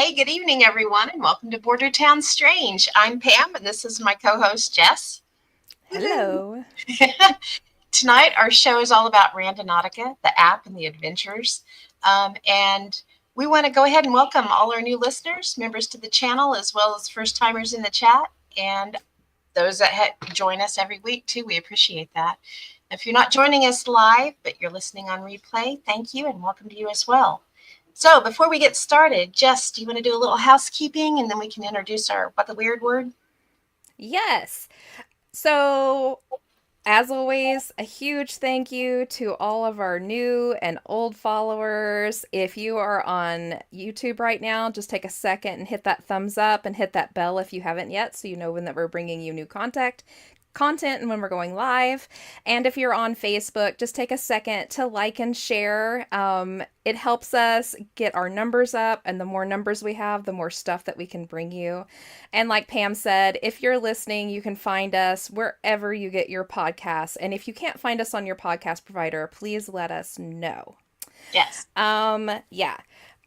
Hey, good evening, everyone, and welcome to Bordertown Strange. I'm Pam, and this is my co-host, Jess. Woohoo! Hello. Tonight, our show is all about Randonautica, the app and the adventures. And we want to go ahead and welcome all our new listeners, members to the channel, as well as first-timers in the chat, and those that join us every week, too. We appreciate that. If you're not joining us live, but you're listening on replay, thank you, and welcome to you as well. So before we get started, Jess, do you want to do a little housekeeping and then we can introduce our What the Weird Word? Yes. So, as always, a huge thank you to all of our new and old followers. If you are on YouTube right now, just take a second and hit that thumbs up and hit that bell if you haven't yet, so you know when that we're bringing you new content and when we're going live. And if you're on Facebook, just take a second to like and share. It helps us get our numbers up, and the more numbers we have, the more stuff that we can bring you. And like Pam said, if you're listening, you can find us wherever you get your podcasts. And if you can't find us on your podcast provider, please let us know. Yes. Yeah.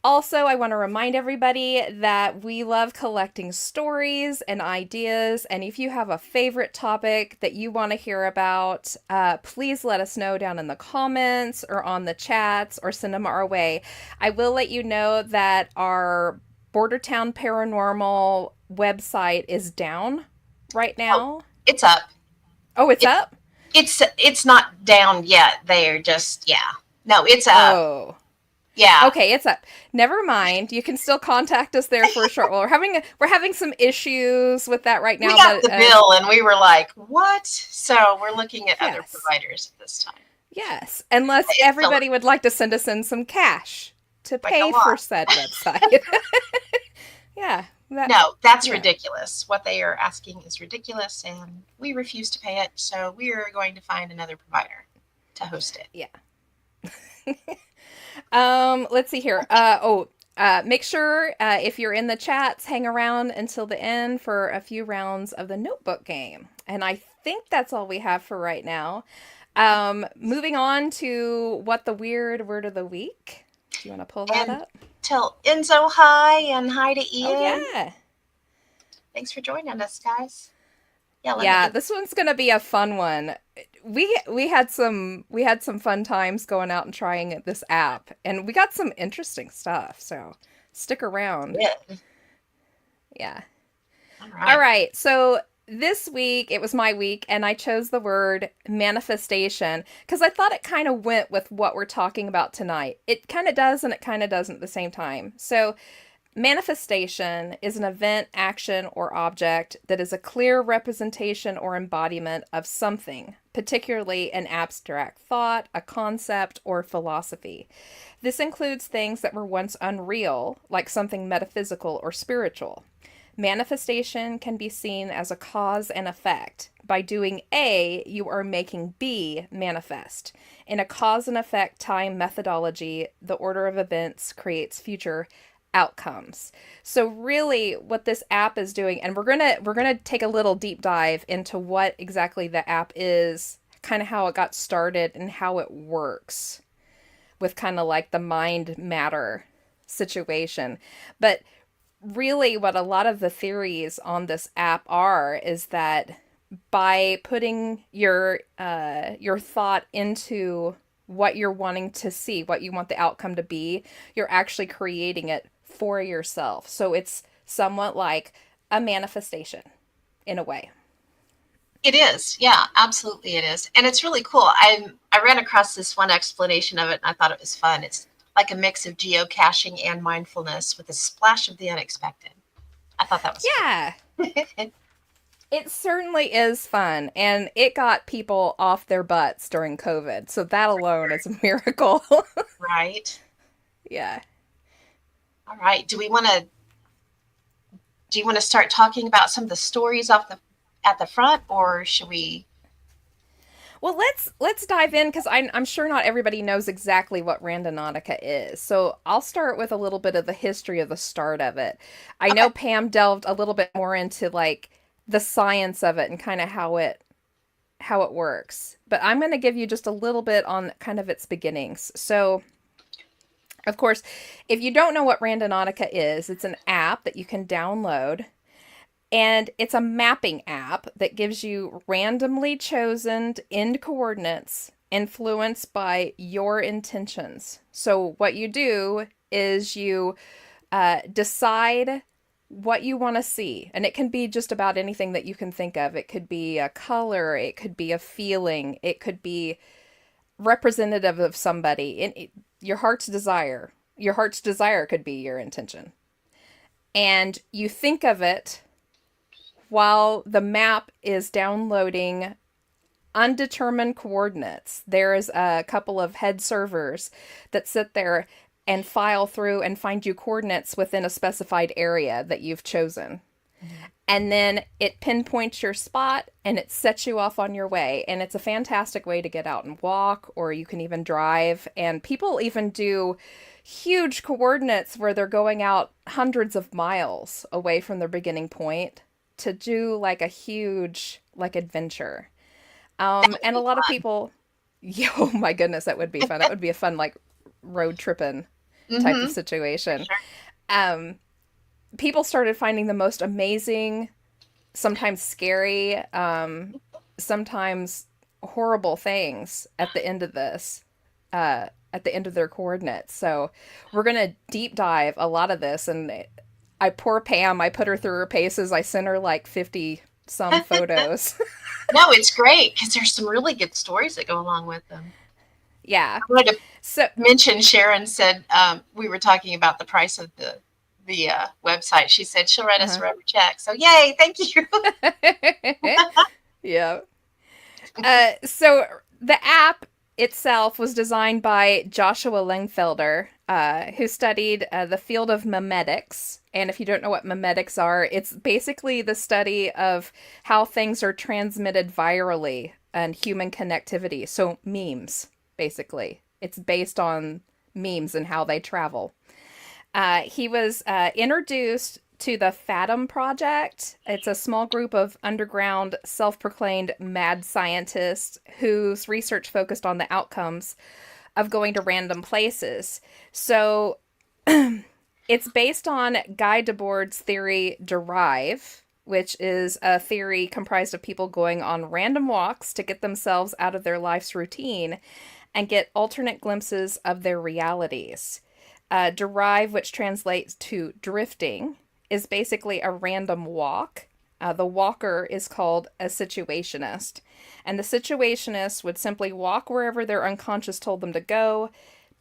Also, I want to remind everybody that we love collecting stories and ideas. And if you have a favorite topic that you want to hear about, please let us know down in the comments or on the chats or send them our way. I will let you know that our Bordertown Paranormal website is down right Oh, now. it's up. Oh, it's It's up? it's not down yet. They're just No, it's up. Oh. Yeah. Okay, it's up. Never mind. You can still contact us there for a short while. We're having some issues with that right We now, got but the bill and we were like, what? So we're looking at other yes. providers at this time. Yes. Unless It's still everybody would like to send us in some cash to like a pay for lot. said website. Yeah. That No, that's yeah. ridiculous. What they are asking is ridiculous and we refuse to pay it. So we are going to find another provider to host it. Yeah. Let's see here. Make sure if you're in the chats, hang around until the end for a few rounds of the notebook game. And I think that's all we have for right now. Moving on to what the weird word of the week. Do you want to pull that And up? tell Enzo hi and hi to Oh Ian. yeah. Thanks for joining us, guys. Yeah, let me Yeah, get this one's gonna be a fun one. We had some fun times going out and trying this app, and we got some interesting stuff. So stick around. it. Yeah. All All right. right. So this week it was my week, and I chose the word manifestation because I thought it kind of went with what we're talking about tonight. It kind of does, and it kind of doesn't at the same time. So manifestation is an event, action, or object that is a clear representation or embodiment of something, particularly an abstract thought, a concept, or philosophy. This includes things that were once unreal, like something metaphysical or spiritual. Manifestation can be seen as a cause and effect. By doing A, you are making B manifest. In a cause and effect time methodology, the order of events creates future outcomes. So really what this app is doing, and we're going to take a little deep dive into what exactly the app is, kind of how it got started and how it works with kind of like the mind matter situation. But really what a lot of the theories on this app are is that by putting your thought into what you're wanting to see, what you want the outcome to be, you're actually creating it for yourself. So it's somewhat like a manifestation in a way. It is. Yeah, absolutely it is. And it's really cool. I ran across this one explanation of it and I thought it was fun. It's like a mix of geocaching and mindfulness with a splash of the unexpected. I thought that was Yeah, cool. it certainly is fun, and it got people off their butts during COVID. So that alone is a miracle. Right. Yeah. All right. Do you want to start talking about some of the stories off the at the front or should we? Well, let's dive in because I'm sure not everybody knows exactly what Randonautica is. So I'll start with a little bit of the history of the start of it. I Okay. know Pam delved a little bit more into like the science of it and kind of how it works, but I'm going to give you just a little bit on kind of its beginnings. So Of course, if you don't know what Randonautica is, it's an app that you can download, and it's a mapping app that gives you randomly chosen end coordinates influenced by your intentions. So, what you do is you decide what you want to see. And it can be just about anything that you can think of. It could be a color, it could be a feeling, it could be representative of somebody. Your heart's desire. Your heart's desire could be your intention. And you think of it while the map is downloading undetermined coordinates. There's a couple of head servers that sit there and file through and find you coordinates within a specified area that you've chosen. And then it pinpoints your spot and it sets you off on your way. And it's a fantastic way to get out and walk, or you can even drive. And people even do huge coordinates where they're going out hundreds of miles away from their beginning point to do like a huge like adventure. That would And a be lot of fun. people, oh my goodness, that would be fun. That would be a fun like road tripping type of Mm-hmm. situation. Sure. Um, People started finding the most amazing, sometimes scary, sometimes horrible things at the end of this, at the end of their coordinates. So we're gonna deep dive a lot of this, and I poor Pam, I put her through her paces. I sent her like 50 some photos. No, it's great because there's some really good stories that go along with them. Yeah. I wanted to So mention Sharon said we were talking about the price of the website. She said she'll write us a uh-huh. rubber check. So yay, thank you. Yeah. So the app itself was designed by Joshua Langfelder, who studied the field of memetics. And if you don't know what memetics are, it's basically the study of how things are transmitted virally and human connectivity. So memes, basically. It's based on memes and how they travel. He was introduced to the Fathom Project. It's a small group of underground, self proclaimed mad scientists whose research focused on the outcomes of going to random places. So it's based on Guy Debord's theory Derive, which is a theory comprised of people going on random walks to get themselves out of their life's routine and get alternate glimpses of their realities. Derive, which translates to drifting, is basically a random walk. The walker is called a situationist. And the situationist would simply walk wherever their unconscious told them to go,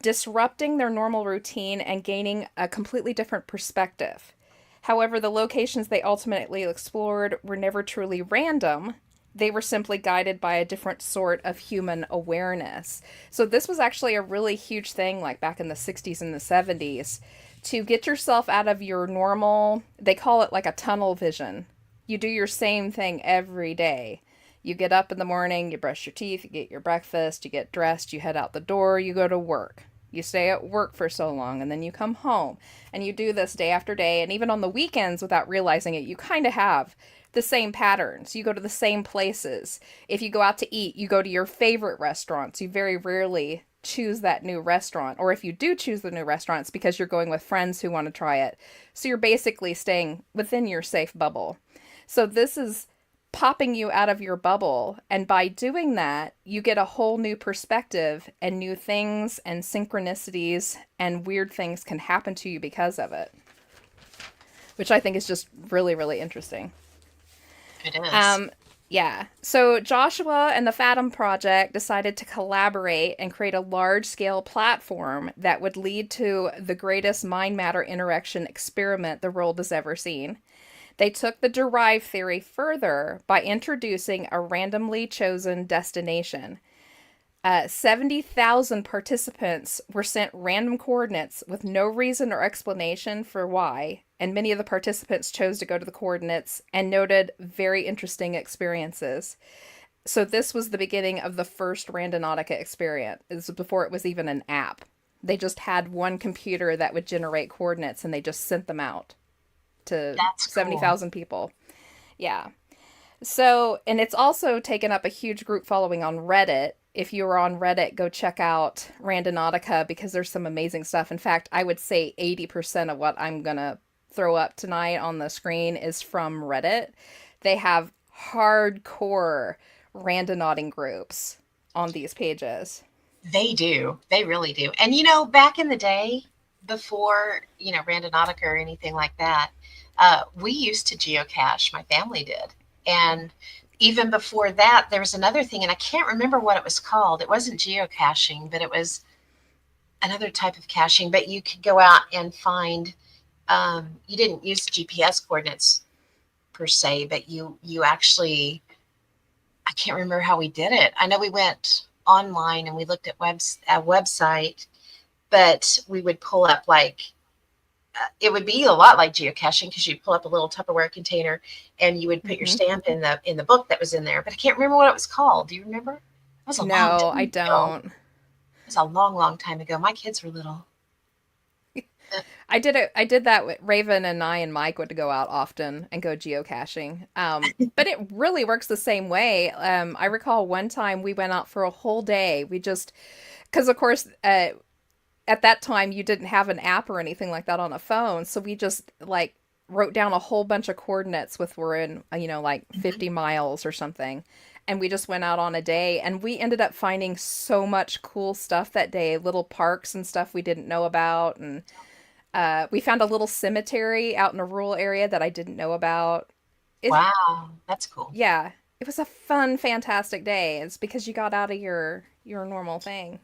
disrupting their normal routine and gaining a completely different perspective. However, the locations they ultimately explored were never truly random. They were simply guided by a different sort of human awareness. So, this was actually a really huge thing, like back in the 60s and the 70s, to get yourself out of your normal, they call it like a tunnel vision. You do your same thing every day. You get up in the morning, you brush your teeth, you get your breakfast, you get dressed, you head out the door, you go to work. You stay at work for so long, and then you come home, and you do this day after day, and even on the weekends without realizing it, you kind of have the same patterns. You go to the same places. If you go out to eat, you go to your favorite restaurants. You very rarely choose that new restaurant. Or if you do choose the new restaurants, because you're going with friends who want to try it. So you're basically staying within your safe bubble. So this is popping you out of your bubble. And by doing that, you get a whole new perspective, and new things and synchronicities and weird things can happen to you because of it, which I think is just really, really interesting. It is. Um, yeah. So Joshua and the Fathom Project decided to collaborate and create a large scale platform that would lead to the greatest mind matter interaction experiment the world has ever seen. They took the derive theory further by introducing a randomly chosen destination. 70,000 participants were sent random coordinates with no reason or explanation for why, and many of the participants chose to go to the coordinates and noted very interesting experiences. So, this was the beginning of the first Randonautica experience. This was before it was even an app. They just had one computer that would generate coordinates, and they just sent them out to That's cool. 70,000 people. Yeah. So, and it's also taken up a huge group following on Reddit. if you are on Reddit, go check out Randonautica because there's some amazing stuff. In fact, I would say 80% of what I'm going to throw up tonight on the screen is from Reddit. They have hardcore randonauting groups on these pages. They do. They really do. And back in the day, before Randonautica or anything like that, we used to geocache. My family did, and even before that, there was another thing, and I can't remember what it was called. It wasn't geocaching, but it was another type of caching. But you could go out and find. You didn't use GPS coordinates per se, but you actually. I can't remember how we did it. I know we went online and we looked at a website, but we would pull up it would be a lot like geocaching because you'd pull up a little Tupperware container and you would put your stamp in the book that was in there. But I can't remember what it was called. Do you remember? It was a long No, time I ago. don't. It was a long, long time ago. My kids were little. I did it. I did that with Raven and I and Mike would go out often and go geocaching. But it really works the same way. I recall one time we went out for a whole day. We just, because of course, at that time you didn't have an app or anything like that on a phone, so we just like wrote down a whole bunch of coordinates with we're in, like 50 miles or something. And we just went out on a day and we ended up finding so much cool stuff that day, little parks and stuff we didn't know about. And we found a little cemetery out in a rural area that I didn't know about. It, Wow, that's cool. yeah, it was a fun, fantastic day. It's because you got out of your normal thing.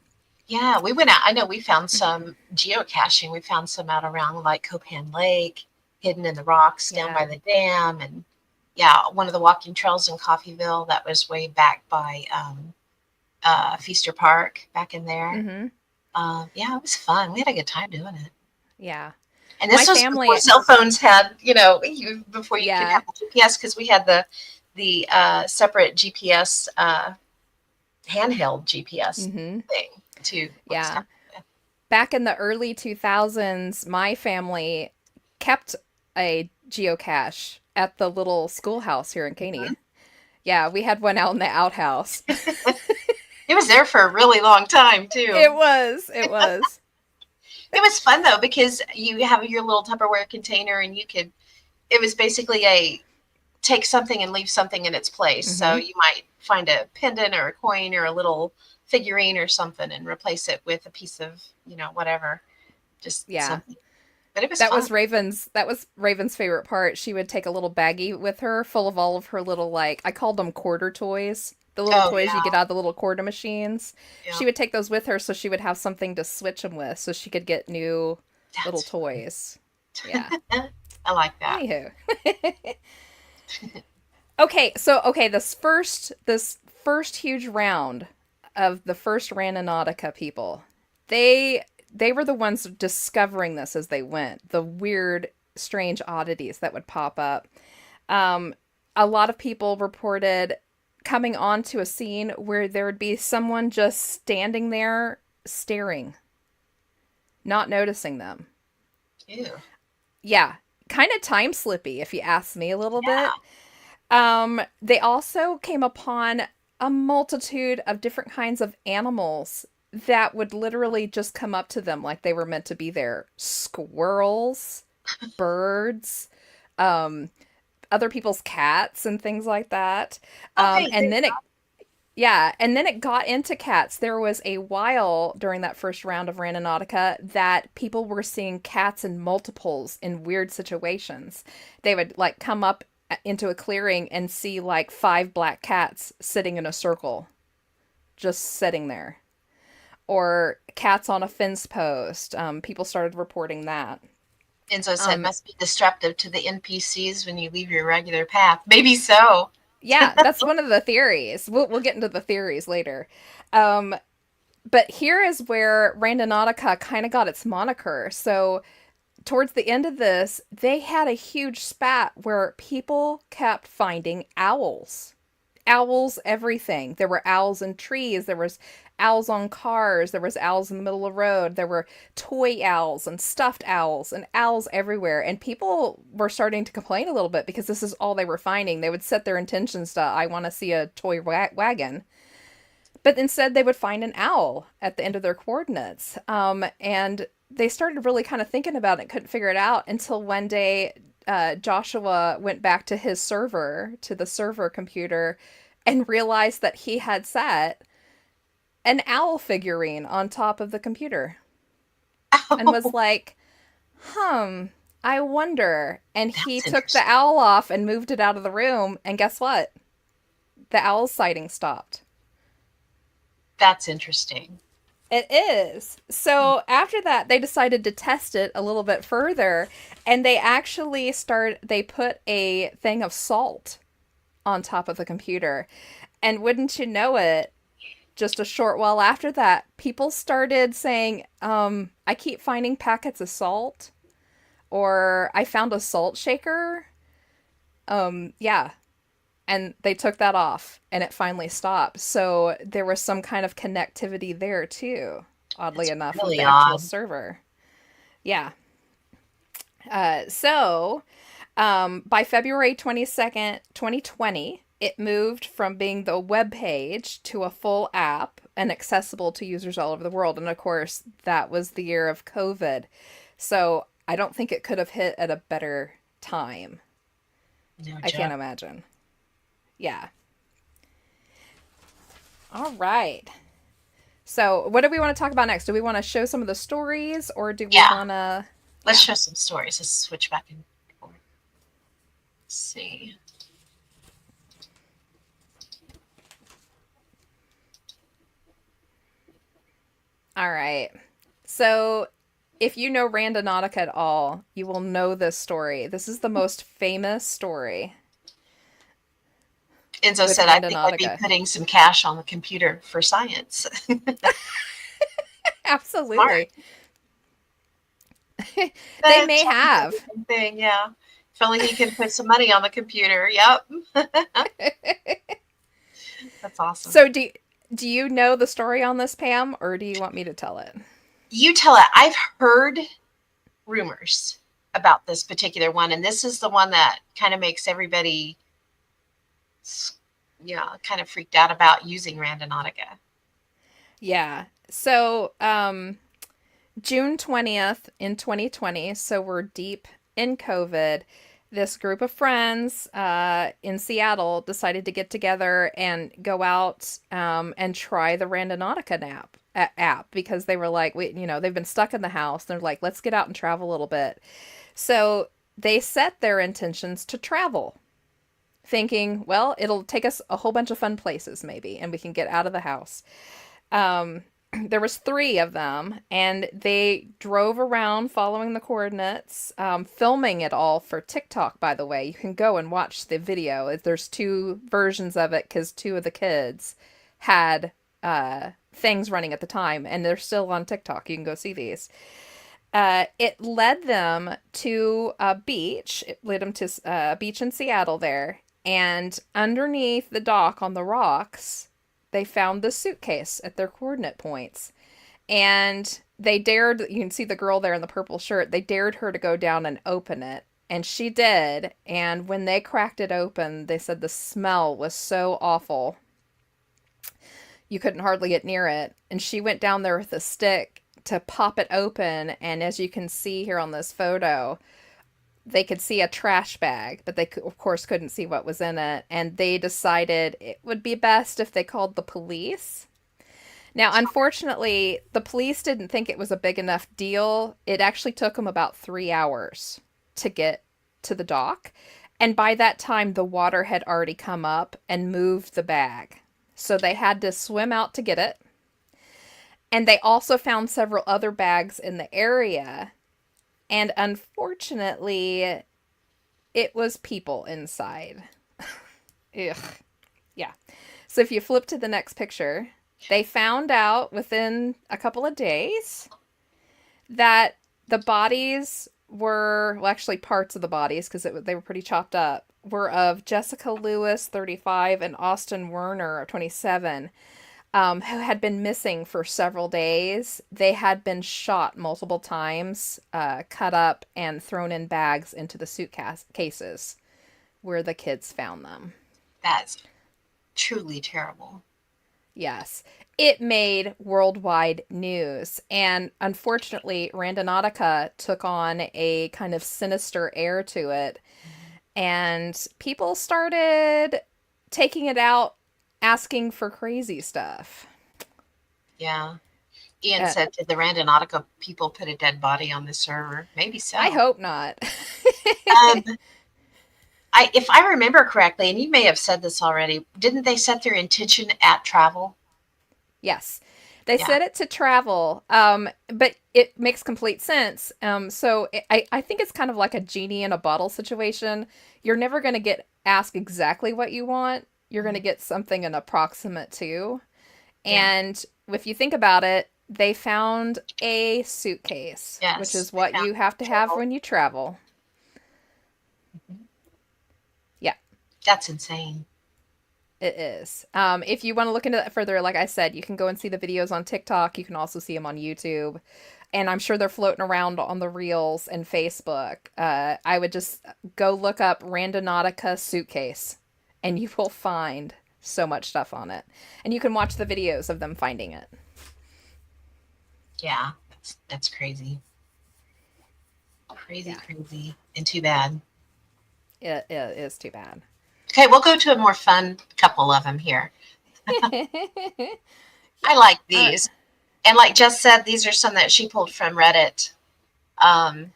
Yeah, we went out. I know we found some geocaching. We found some out around like Copan Lake, hidden in the rocks down Yeah. by the dam. And yeah, one of the walking trails in Coffeyville that was way back by Feaster Park back in there. Mm-hmm. Yeah, it was fun. We had a good time doing it. Yeah. And My this was before family, cell phones had, before you could yeah. have the GPS because we had the separate GPS handheld GPS Mm-hmm. thing to look Yeah. stuff with. Back in the early 2000s, my family kept a geocache at the little schoolhouse here in Caney. Yeah, we had one out in the outhouse. It was there for a really long time too. It was. It was. It was fun though because you have your little Tupperware container and it was basically a take something and leave something in its place. So Mm-hmm. you might find a pendant or a coin or a little figurine or something and replace it with a piece of, whatever, just Yeah. something. But it was fun. That was Raven's favorite part. She would take a little baggie with her full of all of her little like I called them quarter toys. The little Oh toys you get yeah, out of the little quarter machines. yeah. She would take those with her so she would have something to switch them with so she could get new little That's toys. Yeah. I like that. Anywho. Okay, this first huge round of the first Randonautica people. They were the ones discovering this as they went. The weird, strange oddities that would pop up. Um, a lot of people reported coming onto a scene where there would be someone just standing there staring, not noticing them. Ew. Yeah, kind of time slippy if you ask me a little Yeah. bit. They also came upon a multitude of different kinds of animals that would literally just come up to them like they were meant to be there. Squirrels, birds, um, other people's cats and things like that. Okay. And then yeah, and then it got into cats. There was a while during that first round of Randonautica that people were seeing cats in multiples in weird situations. They would like come up into a clearing and see like five black cats sitting in a circle, just sitting there. Or cats on a fence post. People started reporting that. Enzo said Um, must be disruptive to the NPCs when you leave your regular path. Maybe so. yeah, that's one of the theories. We'll get into the theories later. Um, but here is where Randonautica kind of got its moniker. So towards the end of this, they had a huge spat where people kept finding owls. Owls everything. There were owls in trees, there was owls on cars, there was owls in the middle of the road, there were toy owls and stuffed owls and owls everywhere. And people were starting to complain a little bit because this is all they were finding. They would set their intentions to I want to see a toy wagon. But instead, they would find an owl at the end of their coordinates. And they started really kind of thinking about it, couldn't figure it out until one day Joshua went back to his server, to the server computer, and realized that he had set an owl figurine on top of the computer and was Oh, like, I wonder. And he that's took the interesting. owl off and moved it out of the room. And guess what? The owl sighting stopped. That's interesting. It is. So after that, they decided to test it a little bit further, and they put a thing of salt on top of the computer. And wouldn't you know it, just a short while after that, people started saying, I keep finding packets of salt, or I found a salt shaker. Yeah, and they took that off and it finally stopped. So there was some kind of connectivity there too, oddly That's enough, with the really actual odd. server. Yeah. By February 22nd, 2020, it moved from being the web page to a full app and accessible to users all over the world. And of course, that was the year of COVID. So I don't think it could have hit at a better time. No I can't joke. imagine. Yeah. All right. So, what do we want to talk about next? Do we want to show some of the stories or do we Yeah. want to. Let's Yeah. show some stories. Let's switch back and forth. Let's see. All right. So, if you know Randonautica at all, you will know this story. This is the most famous story Enzo with said, I think I'd be Randonautica. putting some cash on the computer for science. Smart. Absolutely. They That may sounds like have. a good thing, yeah. If only he can put some money on the computer. Yep. That's awesome. So, do you know the story on this, Pam, or do you want me to tell it? You tell it. I've heard rumors about this particular one, and this is the one that kind of makes everybody, yeah, kind of freaked out about using Randonautica. Yeah. So, June 20th in 2020, so we're deep in COVID, this group of friends in Seattle decided to get together and go out and try the Randonautica app because they were like, they've been stuck in the house. They're like, let's get out and travel a little bit. So they set their intentions to travel, thinking, well, it'll take us a whole bunch of fun places maybe, and we can get out of the house. Um, there was three of them, and they drove around following the coordinates, filming it all for TikTok. By the way, you can go and watch the video. There's two versions of it because two of the kids had things running at the time, and they're still on TikTok. You can go see these. It led them to a beach. It led them to a beach in Seattle there. And underneath the dock on the rocks, they found the suitcase at their coordinate points. And you can see the girl there in the purple shirt, they dared her to go down and open it. And she did. And when they cracked it open, they said the smell was so awful. You couldn't hardly get near it. And she went down there with a stick to pop it open. And as you can see here on this photo, they could see a trash bag, but they, of course, couldn't see what was in it. And they decided it would be best if they called the police. Now, unfortunately, the police didn't think it was a big enough deal. It actually took them about 3 hours to get to the dock. And by that time, the water had already come up and moved the bag. So they had to swim out to get it. And they also found several other bags in the area. And unfortunately, it was people inside. Ugh. Yeah. So if you flip to the next picture, they found out within a couple of days that the bodies were, well, actually parts of the bodies, because they were pretty chopped up, were of Jessica Lewis, 35, and Austin Werner, 27, who had been missing for several days. They had been shot multiple times, cut up, and thrown in bags into the suitcases where the kids found them. That's truly terrible. Yes. It made worldwide news. And unfortunately, Randonautica took on a kind of sinister air to it. And people started taking it out asking for crazy stuff. Yeah. Ian Uh, said, did the Randonautica people put a dead body on the server? Maybe I so. hope not. Um, if I remember correctly, and you may have said this already, didn't they set their intention at travel? Yes. They Yeah. set it to travel, but it makes complete sense. I think it's kind of like a genie in a bottle situation. You're never going to get asked exactly what you want. You're going to Mhm. get something an approximate to. Yeah. And if you think about it, they found a suitcase, which Yes. is They what found you have to have travel. when you travel. Mhm. Yeah, That's insane. it is. If you want to look into that further, like I said, you can go and see the videos on TikTok. You can also see them on YouTube. And I'm sure they're floating around on the Reels and Facebook. I would just go look up Randonautica suitcase, and you will find so much stuff on it. And you can watch the videos of them finding it. Yeah. That's crazy. Crazy, Yeah, crazy. And too bad. it is too bad. Okay, we'll go to a more fun couple of them here. Yeah. I like All right. these. And like Jess said, these are some that she pulled from Reddit. Um,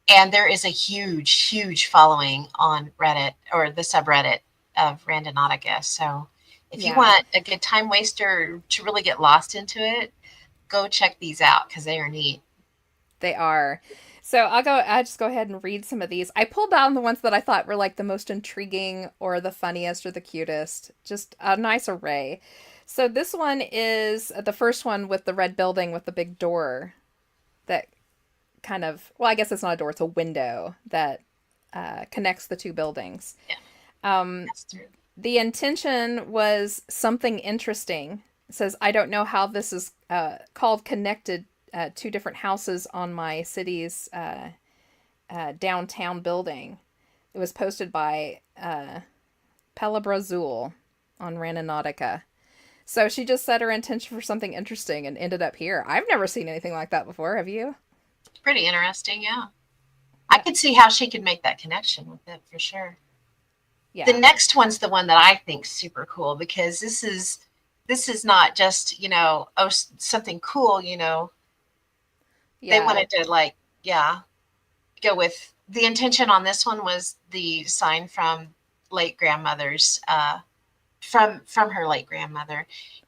and there is a huge, huge following on Reddit or the subreddit of Randonautica. So if you Yeah, want a good time waster to really get lost into it, go check these out because they are neat. they are. So I'll just go ahead and read some of these. I pulled down the ones that I thought were like the most intriguing or the funniest or the cutest. Just a nice array. So this one is the first one with the red building with the big door that kind of, well, I guess it's not a door, it's a window that connects the two buildings. Yeah, Um, that's true. the intention was something interesting. It says, I don't know how this is called connected two different houses on my city's downtown building. It was posted by Pelabrazul on Randonautica. So she just set her intention for something interesting and ended up here. I've never seen anything like that before. Have you? Pretty interesting. Yeah. I Yeah. could see how she could make that connection with it for sure. The Yeah. next one's the one that I think super cool because this is not just, oh, something cool, they Yeah. wanted to like, yeah, go with the intention on this one was the sign from late grandmother's from her late grandmother,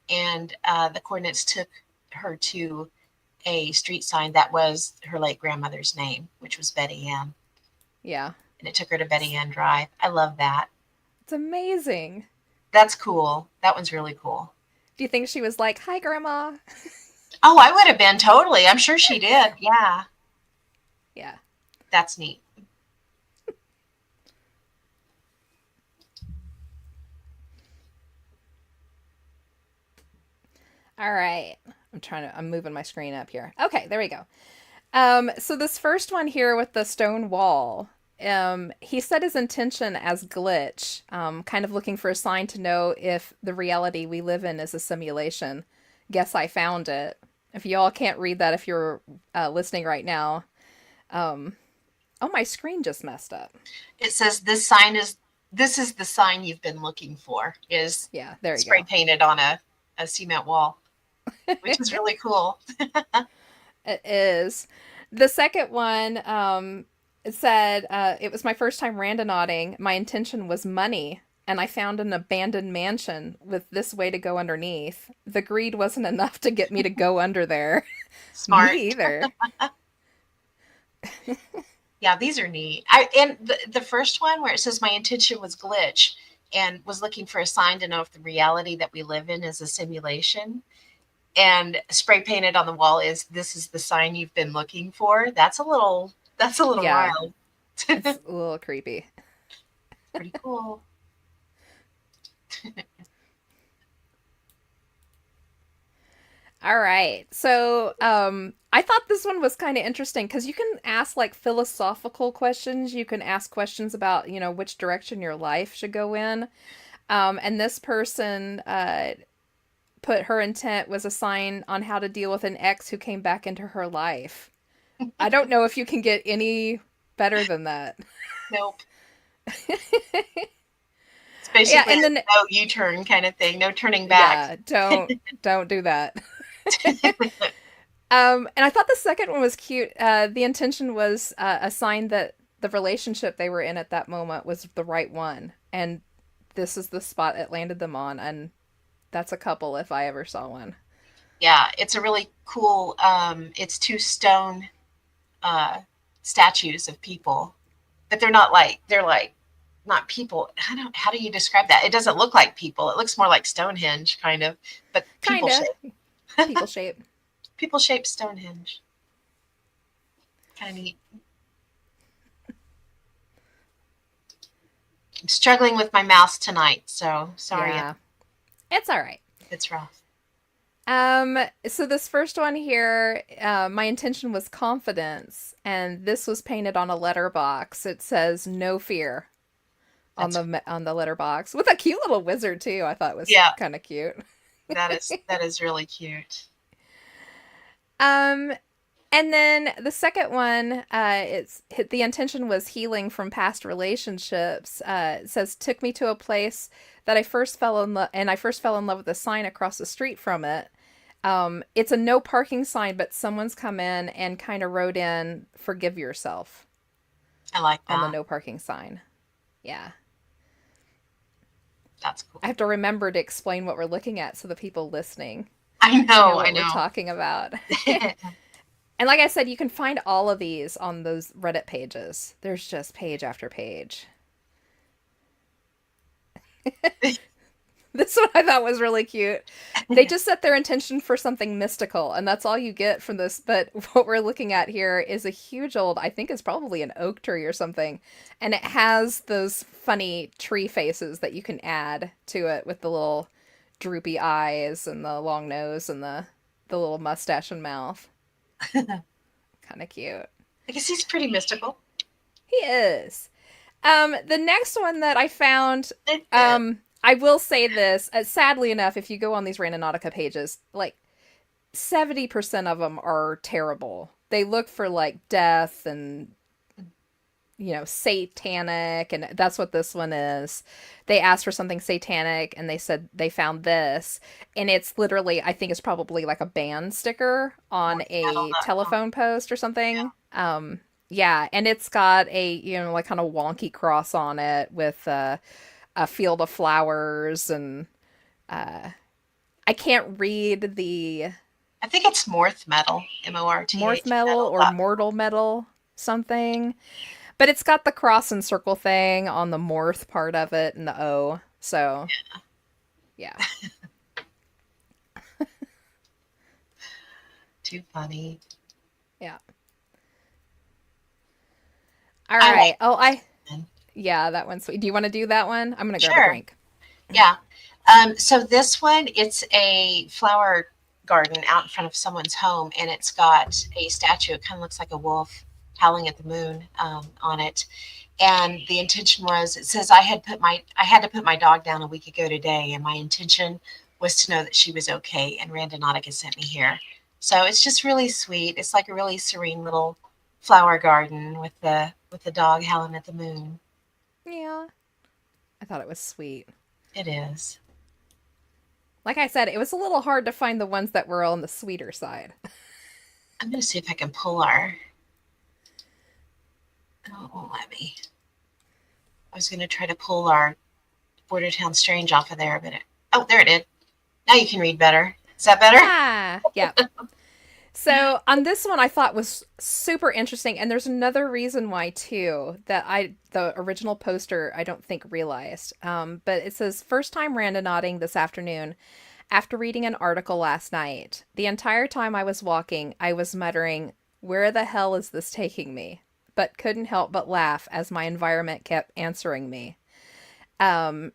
and the coordinates took her to a street sign that was her late grandmother's name, which was Betty Ann, Yeah. and it took her to Betty Ann Drive. I love that. It's amazing. That's cool. That one's really cool. Do you think she was like, "Hi, Grandma"? Oh, I would have been totally. I'm sure she did. Yeah, Yeah. that's neat. All right. I'm moving my screen up here. Okay, there we go. So this first one here with the stone wall, he set his intention as glitch, kind of looking for a sign to know if the reality we live in is a simulation. Guess I found it. If y'all can't read that, if you're listening right now, um, oh, my screen just messed up. It says this is the sign you've been looking for is Yeah, there you spray go. painted on a cement wall, which is really cool. It is. The second one, it said, it was my first time randonauting. My intention was money, and I found an abandoned mansion with this way to go underneath. The greed wasn't enough to get me to go under there. Me Smart. either. Yeah, these are neat. And the first one where it says my intention was glitch and was looking for a sign to know if the reality that we live in is a simulation. And spray painted on the wall is this is the sign you've been looking for. That's a little Yeah, wild. it's a little creepy. Pretty cool. All right. So, I thought this one was kind of interesting because you can ask like philosophical questions. You can ask questions about, which direction your life should go in. And this person put her intent was a sign on how to deal with an ex who came back into her life. I don't know if you can get any better than that. Nope. It's Yeah, basically and then a no U-turn kind of thing, no turning back. yeah, don't do that. And I thought the second one was cute. The intention was a sign that the relationship they were in at that moment was the right one, and this is the spot it landed them on, and that's a couple if I ever saw one. Yeah, it's a really cool. It's two stone uh, statues of people, but they're like not people. I don't. How do you describe that? It doesn't look like people. It looks more like Stonehenge, kind of, but people Kinda shape. people shape. People shaped Stonehenge. Kind of neat. I'm struggling with my mouse tonight, so sorry if Yeah, it's all right. it's rough. So this first one here, my intention was confidence, and this was painted on a letterbox. It says "No fear" That's on the letterbox with a cute little wizard too. I thought was yeah. kind of cute. That is really cute. Um, and then the second one, it's the intention was healing from past relationships. It says took me to a place that I first fell in love, and I first fell in love with the sign across the street from it. It's a no parking sign, but someone's come in and kind of wrote in "forgive yourself" I like on the that. no parking sign. Yeah, That's I cool. have to remember to explain what we're looking at so the people listening I know know. I what we're know. talking about. And like I said, you can find all of these on those Reddit pages. There's just page after page. This one I thought was really cute. They just set their intention for something mystical, and that's all you get from this. But what we're looking at here is a huge old, I think it's probably an oak tree or something, and it has those funny tree faces that you can add to it with the little droopy eyes and the long nose and the little mustache and mouth. Kind of cute. I guess he's pretty mystical. He is. The next one that I found, Yeah. I will say this. Sadly enough, if you go on these Randonautica pages, like 70% of them are terrible. They look for like death and satanic, and that's what this one is. They asked for something satanic, and they said they found this, and it's literally, I think it's probably like a band sticker on a Metal.com. telephone post or something. Yeah, and it's got a like kind of wonky cross on it with a field of flowers, and I can't read the I think it's Morth Metal, morph MORTH metal or metal.com. mortal metal something. But it's got the cross and circle thing on the morph part of it and the O. So, yeah. Too funny. Yeah. All I like right. Oh, it. yeah, that one's sweet. Do you want to do that one? I'm going to grab a Sure. drink. Yeah. So this one, it's a flower garden out in front of someone's home, and it's got a statue. It kind of looks like a wolf howling at the moon on it. And the intention was, it says I had to put my dog down a week ago today, and my intention was to know that she was okay. And Randonautica sent me here, so it's just really sweet. It's like a really serene little flower garden with the dog howling at the moon. Yeah. I thought it was sweet. It is. Like I said, it was a little hard to find the ones that were on the sweeter side. I'm gonna see if I can pull our. Oh, it won't let me. I was gonna try to pull our Bordertown Strange off of there, but oh, there it is. Now you can read better. Is that better? Ah, yeah. So on this one, I thought was super interesting, and there's another reason why too that the original poster I don't think realized. But it says first time randonauting this afternoon after reading an article last night. The entire time I was walking, I was muttering, "Where the hell is this taking me?" But couldn't help but laugh as my environment kept answering me. Um,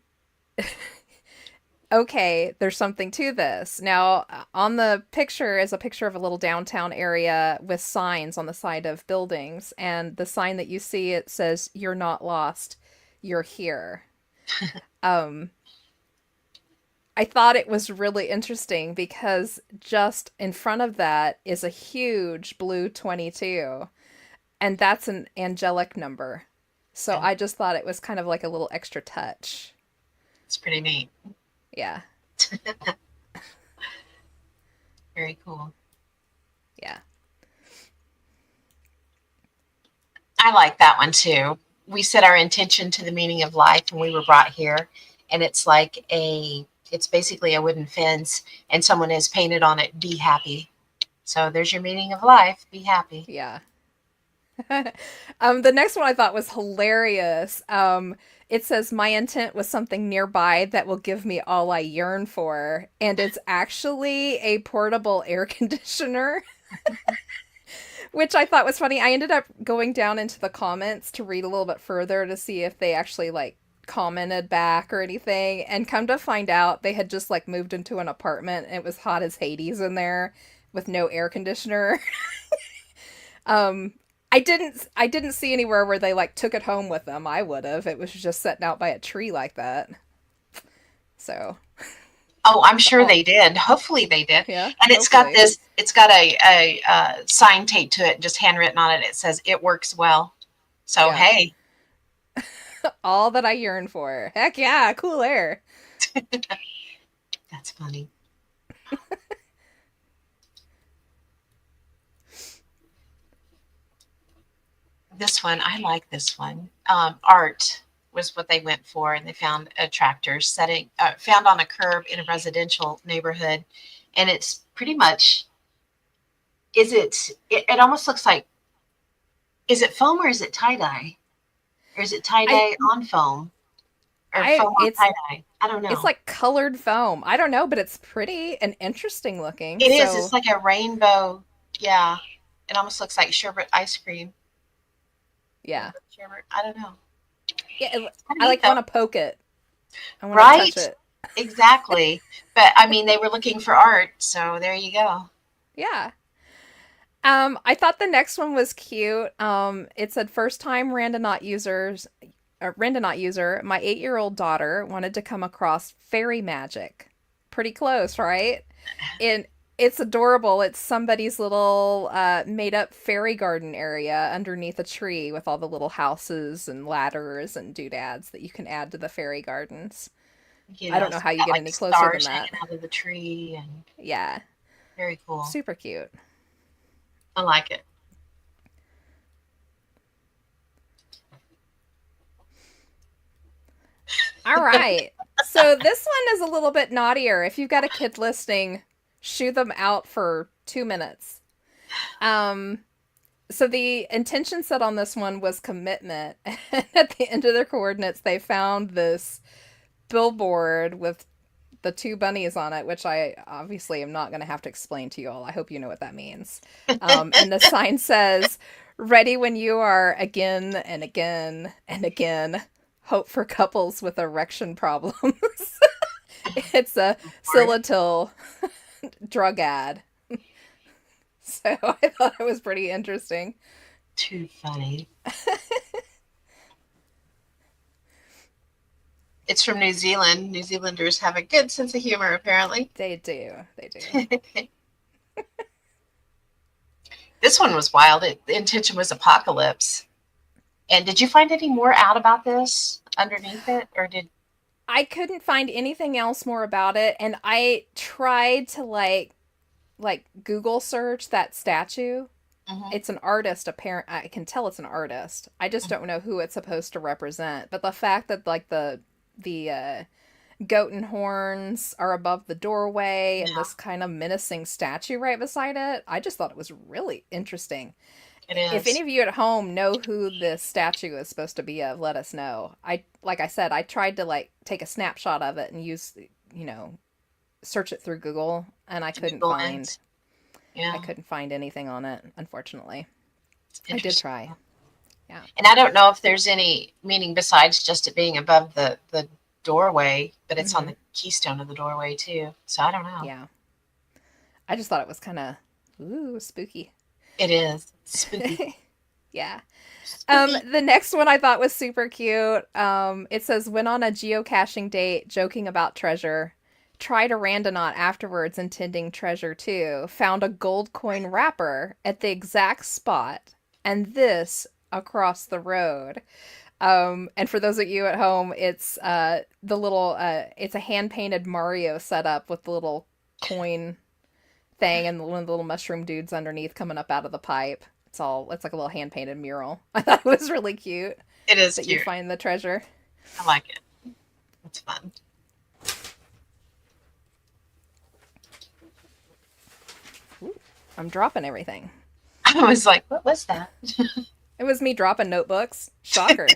okay, there's something to this. Now, on the picture is a picture of a little downtown area with signs on the side of buildings, and the sign that you see it says "You're not lost, you're here." Um, I thought it was really interesting because just in front of that is a huge blue 22, and that's an angelic number. So Yeah, I just thought it was kind of like a little extra touch. it's pretty neat. Yeah. Very cool. Yeah. I like that one too. We set our intention to the meaning of life and we were brought here, and it's basically a wooden fence and someone has painted on it, be happy. So there's your meaning of life, be happy. Yeah. The next one I thought was hilarious. It says, "My intent was something nearby that will give me all I yearn for." And it's actually a portable air conditioner, which I thought was funny. I ended up going down into the comments to read a little bit further to see if they actually like commented back or anything. And come to find out, they had just like moved into an apartment and it was hot as Hades in there with no air conditioner. Um, I didn't see anywhere where they like took it home with them. I would have. It was just sitting out by a tree like that. So, Oh, I'm sure oh, they did. Hopefully they did. yeah, And hopefully. it's got a sign taped to it, just handwritten on it. It says it works well. So, Yeah. hey, All that I yearn for. Heck yeah, cool air. that's funny. This one, I like this one. Art was what they went for, and they found a tractor setting found on a curb in a residential neighborhood, and it's pretty much it almost looks like, is it foam or is it tie dye, or is it tie I dye on foam or I foam on it's tie dye? I don't it's know. like colored foam. I don't know, but it's pretty and interesting looking. It is. It's So, like a rainbow. Yeah, it almost looks like sherbet ice cream. yeah. Rainbow sherbet. I don't know. Yeah, It's kind of I neat like though, want to poke it. I want to touch right? it. Exactly. But I mean, they were looking for art, so there you go. Yeah. I thought the next one was cute. It said first time Randonaut user. My 8-year-old daughter wanted to come across fairy magic. Pretty close, right? And it's adorable. It's somebody's little made up fairy garden area underneath a tree with all the little houses and ladders and doodads that you can add to the fairy gardens. I don't know Yes, how you got get like any closer than stars that. hanging out of the tree, and Yeah, very cool. super cute. I like it. All right. So this one is a little bit naughtier. If you've got a kid listening, shoo them out for 2 minutes. Um, so the intention set on this one was commitment. And at the end of their coordinates, they found this billboard with the two bunnies on it, which I obviously am not going to have to explain to you all. I hope you know what that means. And the sign says, "Ready when you are, again and again and again. Hope for couples with erection problems." It's a Lord, Silatil drug ad. So I thought it was pretty interesting. too funny. It's from New Zealand. New Zealanders have a good sense of humor, apparently. They do. They do. This one was wild. The intention was apocalypse. And did you find any more out about this underneath it, or did? I couldn't find anything else more about it, and I tried to like Google search that statue. Mhm. It's an artist, apparent. I can tell it's an artist. I just don't know who it's supposed to represent. But the fact that like the goat and horns are above the doorway and Yeah, this kind of menacing statue right beside it, I just thought it was really interesting. it If any is. of you at home know who this statue is supposed to be of, let us know. I like I said, I tried to like take a snapshot of it and use, you know, search it through Google, and Google Lens. I Yeah, couldn't find anything on it, unfortunately. it's I did interesting. try. Yeah. And I don't know if there's any meaning besides just it being above the doorway, but it's on Mhm. the keystone of the doorway too. So I don't know. Yeah. I just thought it was kind of ooh, spooky. It is spooky. Yeah. Spooky. The next one I thought was super cute. It says, "Went on a geocaching date, joking about treasure. tried a randonaut afterwards intending treasure too, found a gold coin wrapper at the exact spot, and this across the road. And for those of you at home, it's the little it's a hand painted Mario setup with the little coin thing and one of the little mushroom dudes underneath coming up out of the pipe. It's like a little hand painted mural. I thought it was really cute It is that you cute. find the treasure. I like it. It's fun. Ooh, I'm dropping everything. I was like, what was that? It was me dropping notebooks. Shocker.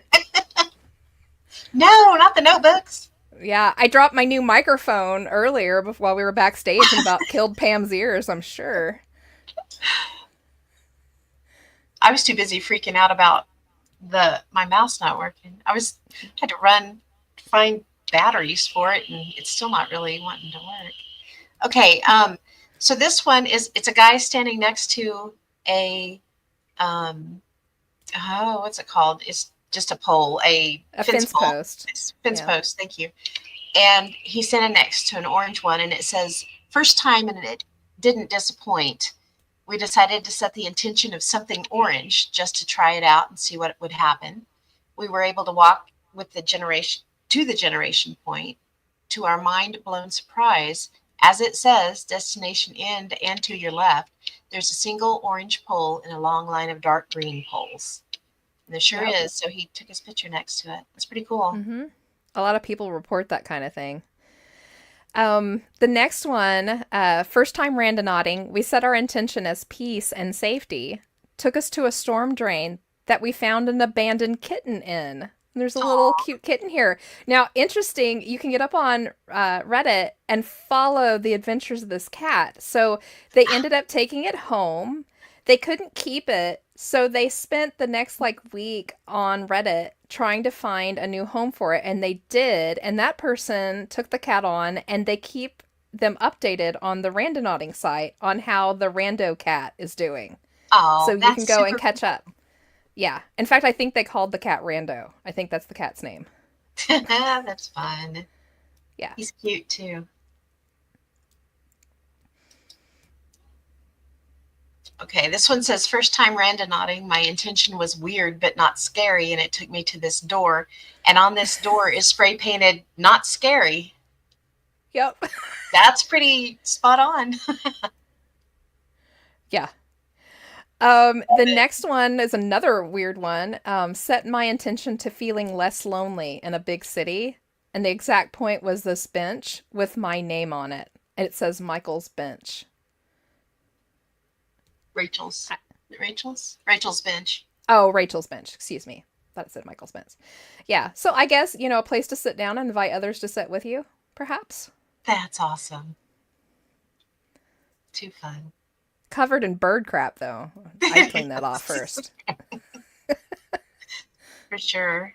No, not the notebooks. Yeah, I dropped my new microphone earlier while we were backstage and about killed Pam's ears, I'm sure. I was too busy freaking out about my mouse not working. Had to run find batteries for it, and it's still not really wanting to work. Okay, so this one it's a guy standing next to a what's it called? It's just a pole, a fence pole. post. Fence post, thank you. And he's standing next to an orange one, and it says, "First time, and it didn't disappoint. We decided to set the intention of something orange just to try it out and see what would happen. We were able to walk with the generation point. To our mind-blown surprise, as it says, destination end and to your left, there's a single orange pole and a long line of dark green poles." And there sure is. So he took his picture next to it. That's pretty cool. Mm-hmm. A lot of people report that kind of thing. The next one, first time randonauting, we set our intention as peace and safety. Took us to a storm drain that we found an abandoned kitten in. There's a little cute kitten here. Now, interesting, you can get up on Reddit and follow the adventures of this cat. So they ended up taking it home. They couldn't keep it, so they spent the next week on Reddit trying to find a new home for it, and they did. And that person took the cat on, and they keep them updated on the Randonauting site on how the Rando cat is doing. Oh, so you can go and catch up. Yeah. In fact, I think they called the cat Rando. I think that's the cat's name. That's fun. Yeah. He's cute too. Okay, this one says, first time randonauting, my intention was weird but not scary, and it took me to this door. And on this door is spray painted, not scary. Yep. That's pretty spot on. Yeah. The next one is another weird one. Set my intention to feeling less lonely in a big city. And the exact point was this bench with my name on it. And it says Michael's Bench. Rachel's bench. Oh, Rachel's Bench. Excuse me. Thought it said Michael's Bench. Yeah. So I guess, a place to sit down and invite others to sit with you, perhaps. That's awesome. Too fun. Covered in bird crap, though. I'd clean that off first. For sure.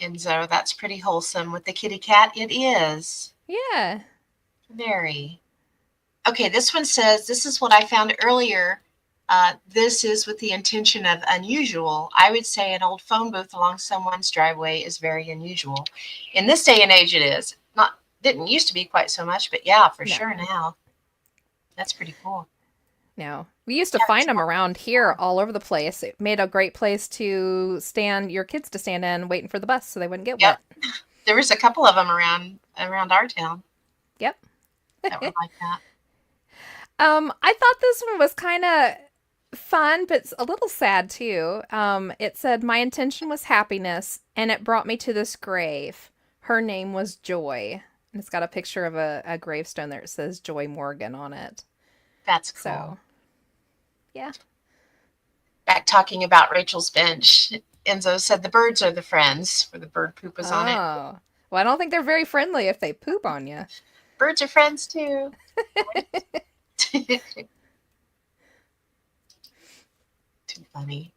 And so that's pretty wholesome. With the kitty cat, it is. Yeah. Very. Okay, this one says, this is what I found earlier. This is with the intention of unusual. I would say an old phone booth along someone's driveway is very unusual. In this day and age, it is. Didn't used to be quite so much, but yeah, for sure now. That's pretty cool. No. We used to find them around here all over the place. It made a great place to your kids to stand in waiting for the bus so they wouldn't get wet. There was a couple of them around our town. Yep. That were like that. I thought this one was kind of fun, but a little sad too. It said, my intention was happiness, and it brought me to this grave. Her name was Joy. And it's got a picture of a gravestone there. It says Joy Morgan on it. That's cool. So, yeah. Back talking about Rachel's Bench, Enzo said the birds are the friends, where the bird poop was on it. Oh. Well, I don't think they're very friendly if they poop on you. Birds are friends too. Too funny.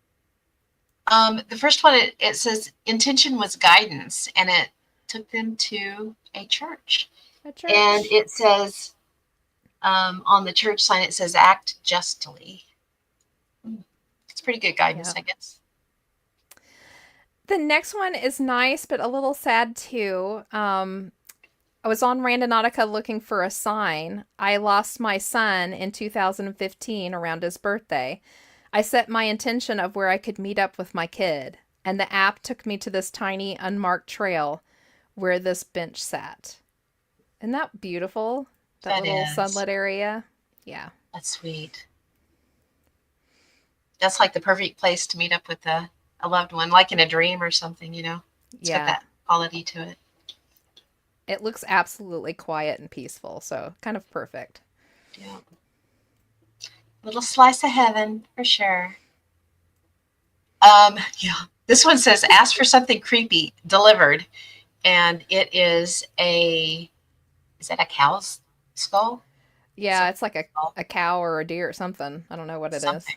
The first one, it says intention was guidance, and it took them to a church. And it says, on the church sign, it says, act justly. It's pretty good guidance, I guess. The next one is nice, but a little sad too. I was on Randonautica looking for a sign. I lost my son in 2015 around his birthday. I set my intention of where I could meet up with my kid, and the app took me to this tiny unmarked trail where this bench sat. Isn't that beautiful? That That little is. sunlit area? Yeah. That's sweet. That's like the perfect place to meet up with a loved one, like in a dream or something, you know? It's got Yeah. that quality to it. It looks absolutely quiet and peaceful, so kind of perfect. Yeah. Little slice of heaven for sure. Yeah. This one says, ask for something creepy, delivered. And it is that a cow's skull? Yeah, Something it's like skull, a cow or a deer or something. I don't know what it is. something.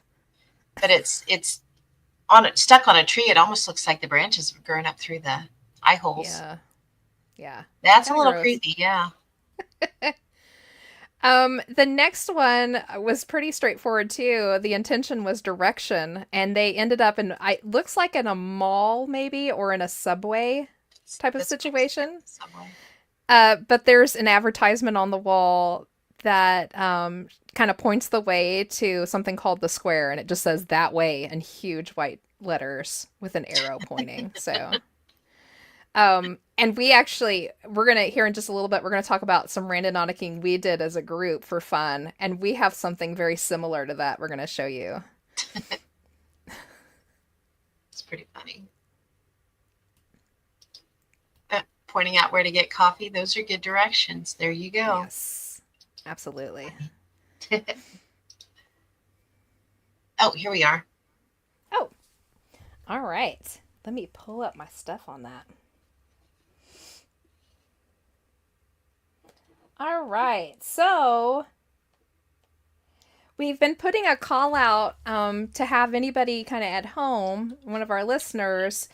But it's on it, stuck on a tree. It almost looks like the branches are growing up through the eye holes. Yeah. Yeah. That's a Kind of little gross. creepy, yeah. The next one was pretty straightforward too. The intention was direction, and they ended up in I looks like in a mall maybe or in a subway type of That's what looks like situation. the subway. But there's an advertisement on the wall that kind of points the way to something called the square, and it just says that way in huge white letters with an arrow pointing. So and we're gonna here in just a little bit, we're gonna talk about some randonauticing we did as a group for fun, and we have something very similar to that we're gonna show you. It's pretty funny. Pointing out where to get coffee, those are good directions. There you go. Yes, absolutely. Oh, here we are. Oh, all right. Let me pull up my stuff on that. All right. So we've been putting a call out to have anybody kind of at home, one of our listeners,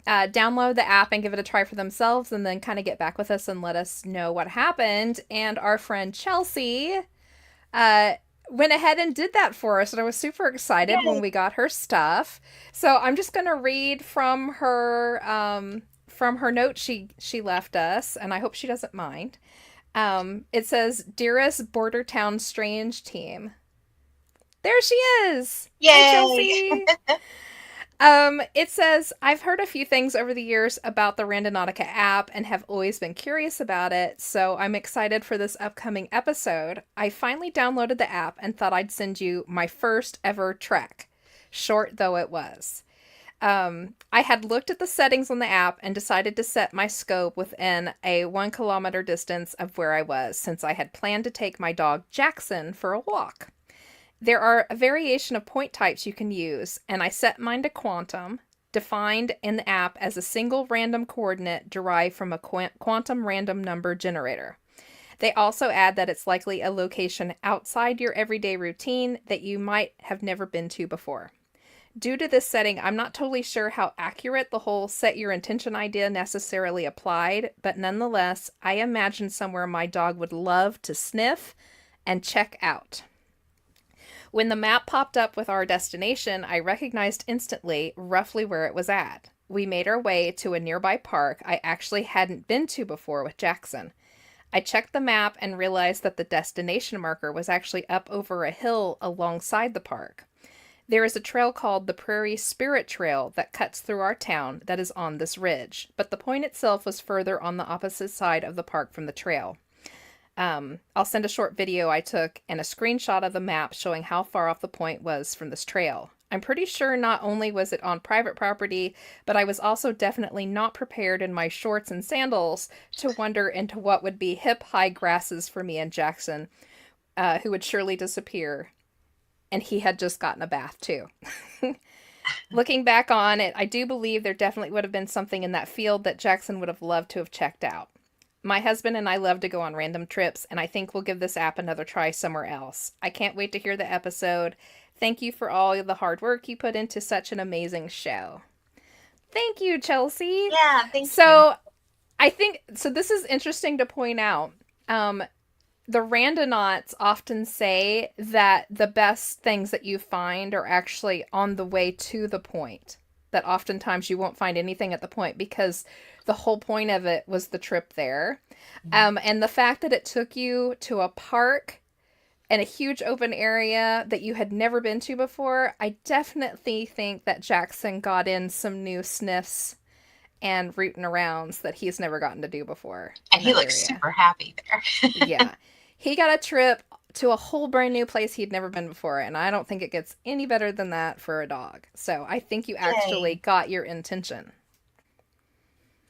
download the app and give it a try for themselves and then kind of get back with us and let us know what happened. And our friend Chelsea uh, went ahead and did that for us. And I was super excited when Yay. we got her stuff. So I'm just going to read from her note she left us, and I hope she doesn't mind. It says, "Dearest Bordertown Strange team." There she is. Hi, Yay. Chelsea. It says, "I've heard a few things over the years about the Randonautica app and have always been curious about it, so I'm excited for this upcoming episode. I finally downloaded the app and thought I'd send you my first ever trek, short though it was. I had looked at the settings on the app and decided to set my scope within a 1 kilometer distance of where I was, since I had planned to take my dog Jackson for a walk. There are a variation of point types you can use, and I set mine to quantum, defined in the app as a single random coordinate derived from a quantum random number generator. They also add that it's likely a location outside your everyday routine that you might have never been to before. Due to this setting, I'm not totally sure how accurate the whole set your intention idea necessarily applied, but nonetheless, I imagine somewhere my dog would love to sniff and check out. When the map popped up with our destination, I recognized instantly roughly where it was at. We made our way to a nearby park I actually hadn't been to before with Jackson. I checked the map and realized that the destination marker was actually up over a hill alongside the park. There is a trail called the Prairie Spirit Trail that cuts through our town that is on this ridge, but the point itself was further on the opposite side of the park from the trail. I'll send a short video I took and a screenshot of the map showing how far off the point was from this trail. I'm pretty sure not only was it on private property, but I was also definitely not prepared in my shorts and sandals to wander into what would be hip-high grasses for me and Jackson, who would surely disappear. And he had just gotten a bath, too. Looking back on it, I do believe there definitely would have been something in that field that Jackson would have loved to have checked out. My husband and I love to go on random trips, and I think we'll give this app another try somewhere else. I can't wait to hear the episode. Thank you for all the hard work you put into such an amazing show." Thank you, Chelsea. Yeah, thank you. So I think so. This is interesting to point out. The randonauts often say that the best things that you find are actually on the way to the point. that oftentimes you won't find anything at the point because the whole point of it was the trip there. And the fact that it took you to a park and a huge open area that you had never been to before, I definitely think that Jackson got in some new sniffs and rootin' arounds that he's never gotten to do before And in he that looks area. super happy there. Yeah. He got a trip to a whole brand new place he'd never been before, and I don't think it gets any better than that for a dog. So I think you actually Yay. got your intention.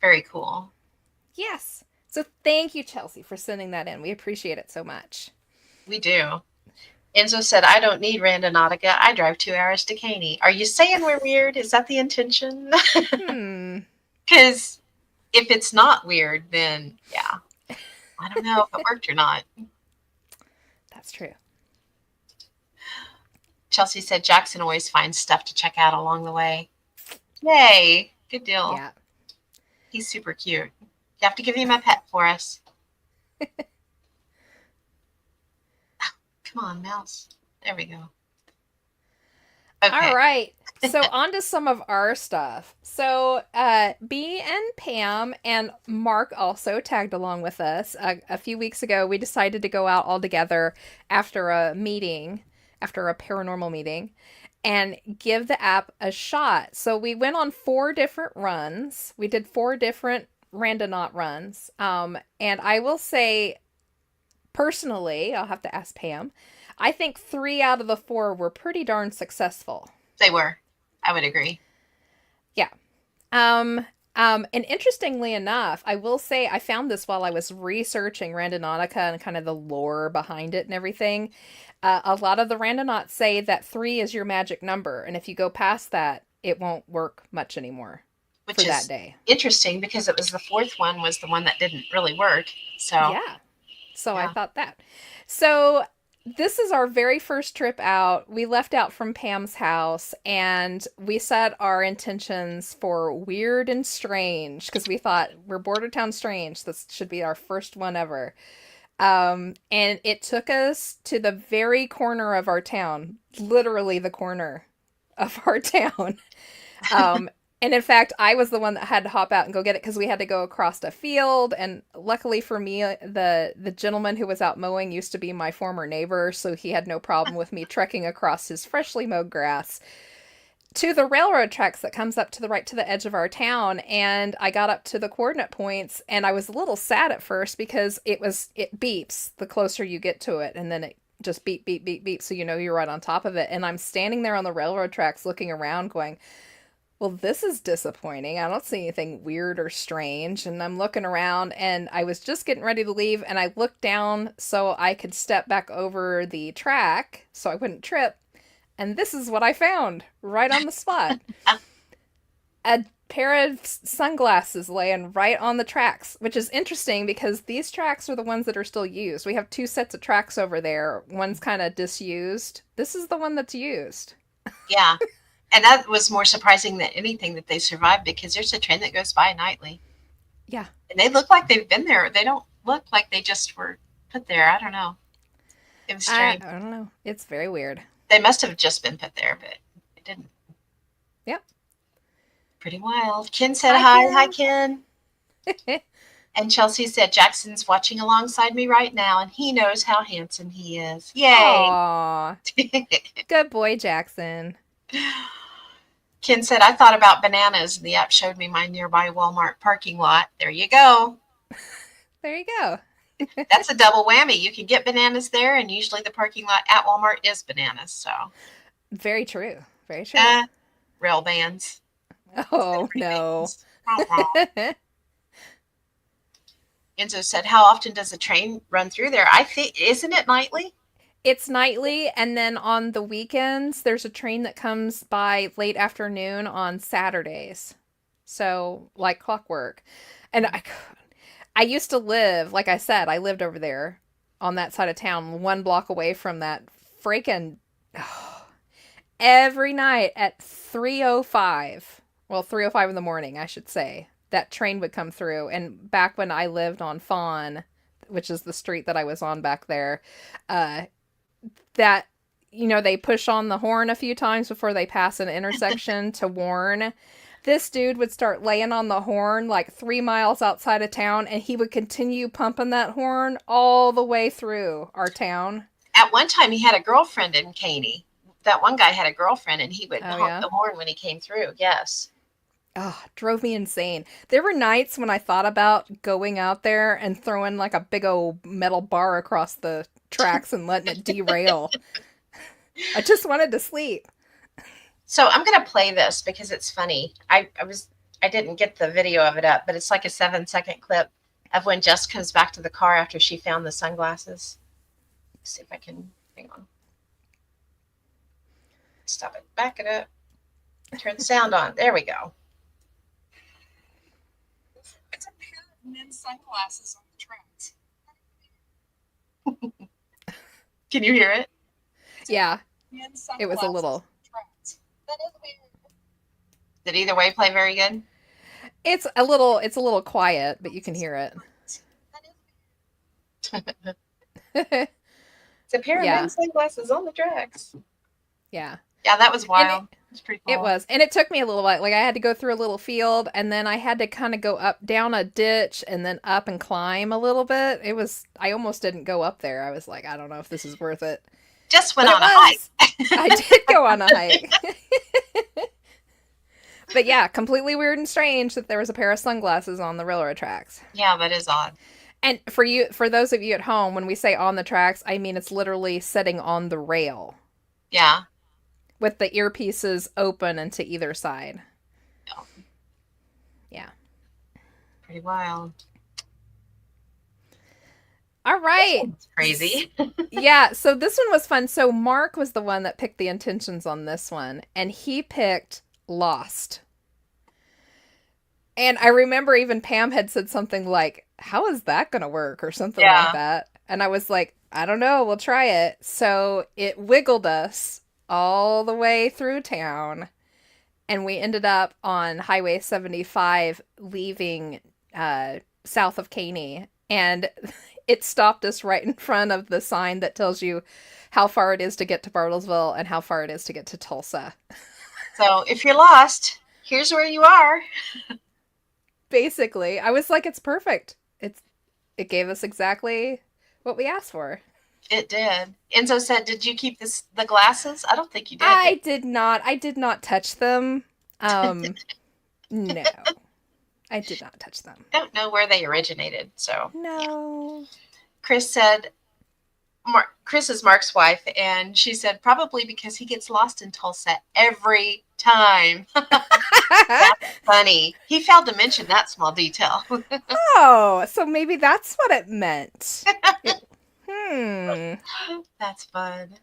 Very cool. Yes. So thank you, Chelsea, for sending that in. We appreciate it so much. We do. Enzo said, I don't need Randonautica. I drive 2 hours to Caney. Are you saying we're weird? Is that the intention? Hmm. Because if it's not weird, then yeah. I don't know if it worked or not. That's true. Chelsea said Jackson always finds stuff to check out along the way. Yay. Good deal. Yeah. He's super cute. You have to give him a pet for us. Come on, mouse. There we go. Okay. All right. So on to some of our stuff. So B and Pam and Mark also tagged along with us. A few weeks ago, we decided to go out all together after a meeting, after a paranormal meeting, and give the app a shot. So we went on 4 different runs. We did 4 different Randonaut runs. And I will say, personally, I'll have to ask Pam, I think 3 out of the 4 were pretty darn successful. They were. I would agree. Yeah. And interestingly enough, I will say I found this while I was researching Randonautica and kind of the lore behind it and everything. A lot of the Randonauts say that 3 is your magic number, and if you go past that, it won't work much anymore Which for is that day. interesting because it was the 4th one was the one that didn't really work. So Yeah. So I yeah. thought that. So this is our very first trip out. We left out from Pam's house and we set our intentions for weird and strange because we thought we're Bordertown Strange. This should be our first one ever. And it took us to the very corner of our town, literally the corner of our town. And in fact, I was the one that had to hop out and go get it because we had to go across a field. And luckily for me, the gentleman who was out mowing used to be my former neighbor, so he had no problem with me trekking across his freshly mowed grass to the railroad tracks that comes up to the right to the edge of our town. And I got up to the coordinate points, and I was a little sad at first because it beeps the closer you get to it, and then it just beep, beep, beep, beep, so you know you're right on top of it. And I'm standing there on the railroad tracks looking around going, well, this is disappointing. I don't see anything weird or strange. And I'm looking around and I was just getting ready to leave and I looked down so I could step back over the track so I wouldn't trip. And this is what I found right on the spot. A pair of sunglasses laying right on the tracks, which is interesting because these tracks are the ones that are still used. We have 2 sets of tracks over there. One's kind of disused. This is the one that's used. Yeah. And that was more surprising than anything that they survived because there's a train that goes by nightly. Yeah. And they look like they've been there. They don't look like they just were put there. I don't know. It was strange. I don't know. It's very weird. They must have just been put there, but it didn't. Yep. Pretty wild. Ken said Hi, hi. Hi, Ken. And Chelsea said, Jackson's watching alongside me right now, and he knows how handsome he is. Yay. Aw. Good boy, Jackson. Ken said, I thought about bananas, and the app showed me my nearby Walmart parking lot. There you go. There you go. That's a double whammy. You can get bananas there, and usually the parking lot at Walmart is bananas. So Very true. Very true. Rail bands. Oh, no. Enzo said, how often does a train run through there? I think, isn't it nightly? It's nightly, and then on the weekends, there's a train that comes by late afternoon on Saturdays. So, like clockwork. And I used to live, like I said, I lived over there on that side of town, 1 block away from that freaking... every night at 3:05, well, 3:05 in the morning, I should say, that train would come through. And back when I lived on Fawn, which is the street that I was on back there, that they push on the horn a few times before they pass an intersection to warn. This dude would start laying on the horn like 3 miles outside of town, and he would continue pumping that horn all the way through our town. At one time, he had a girlfriend in Caney. That one guy had a girlfriend, and he would Oh, honk yeah. the horn when he came through. Yes. Oh, drove me insane. There were nights when I thought about going out there and throwing like a big old metal bar across the tracks and letting it derail. I just wanted to sleep. So I'm going to play this because it's funny. I didn't get the video of it up, but it's like a 7-second clip of when Jess comes back to the car after she found the sunglasses. Let's see if I can, hang on. Stop it. Back it up. Turn the sound on. There we go. It's a pair of men's sunglasses on the tracks. Can you hear it? Yeah, Men's it was a sunglasses little. on the tracks. That is weird. Did either way play very good? It's a little quiet, but you can hear it. That is It's a pair of Yeah. men's sunglasses on the tracks. Yeah. Yeah, that was wild. It's pretty cool. It was. And it took me a little while. Like I had to go through a little field and then I had to kind of go up down a ditch and then up and climb a little bit. I almost didn't go up there. I was like, I don't know if this is worth it. Just went But on a hike. I did go on a hike. But yeah, completely weird and strange that there was a pair of sunglasses on the railroad tracks. Yeah, that is odd. And for those of you at home, when we say on the tracks, I mean it's literally sitting on the rail Yeah. with the earpieces open and to either side. Yeah. Pretty wild. All right. It's crazy. Yeah, so this one was fun. So Mark was the one that picked the intentions on this one, and he picked Lost. And I remember even Pam had said something like, "How is that going to work?" or something Yeah. like that. And I was like, "I don't know, we'll try it." So it wiggled us all the way through town, and we ended up on Highway 75 leaving south of Caney, and it stopped us right in front of the sign that tells you how far it is to get to Bartlesville and how far it is to get to Tulsa. So if you're lost, here's where you are. Basically, I was like, it's perfect. It gave us exactly what we asked for. It did. Enzo said, "Did you keep the glasses?" I don't think you did. I did not. I did not touch them. No, I did not touch them. Don't know where they originated. So No. Chris said, Chris is Mark's wife, and she said probably because he gets lost in Tulsa every time. That's funny. He failed to mention that small detail. Oh, so maybe that's what it meant. That's fun.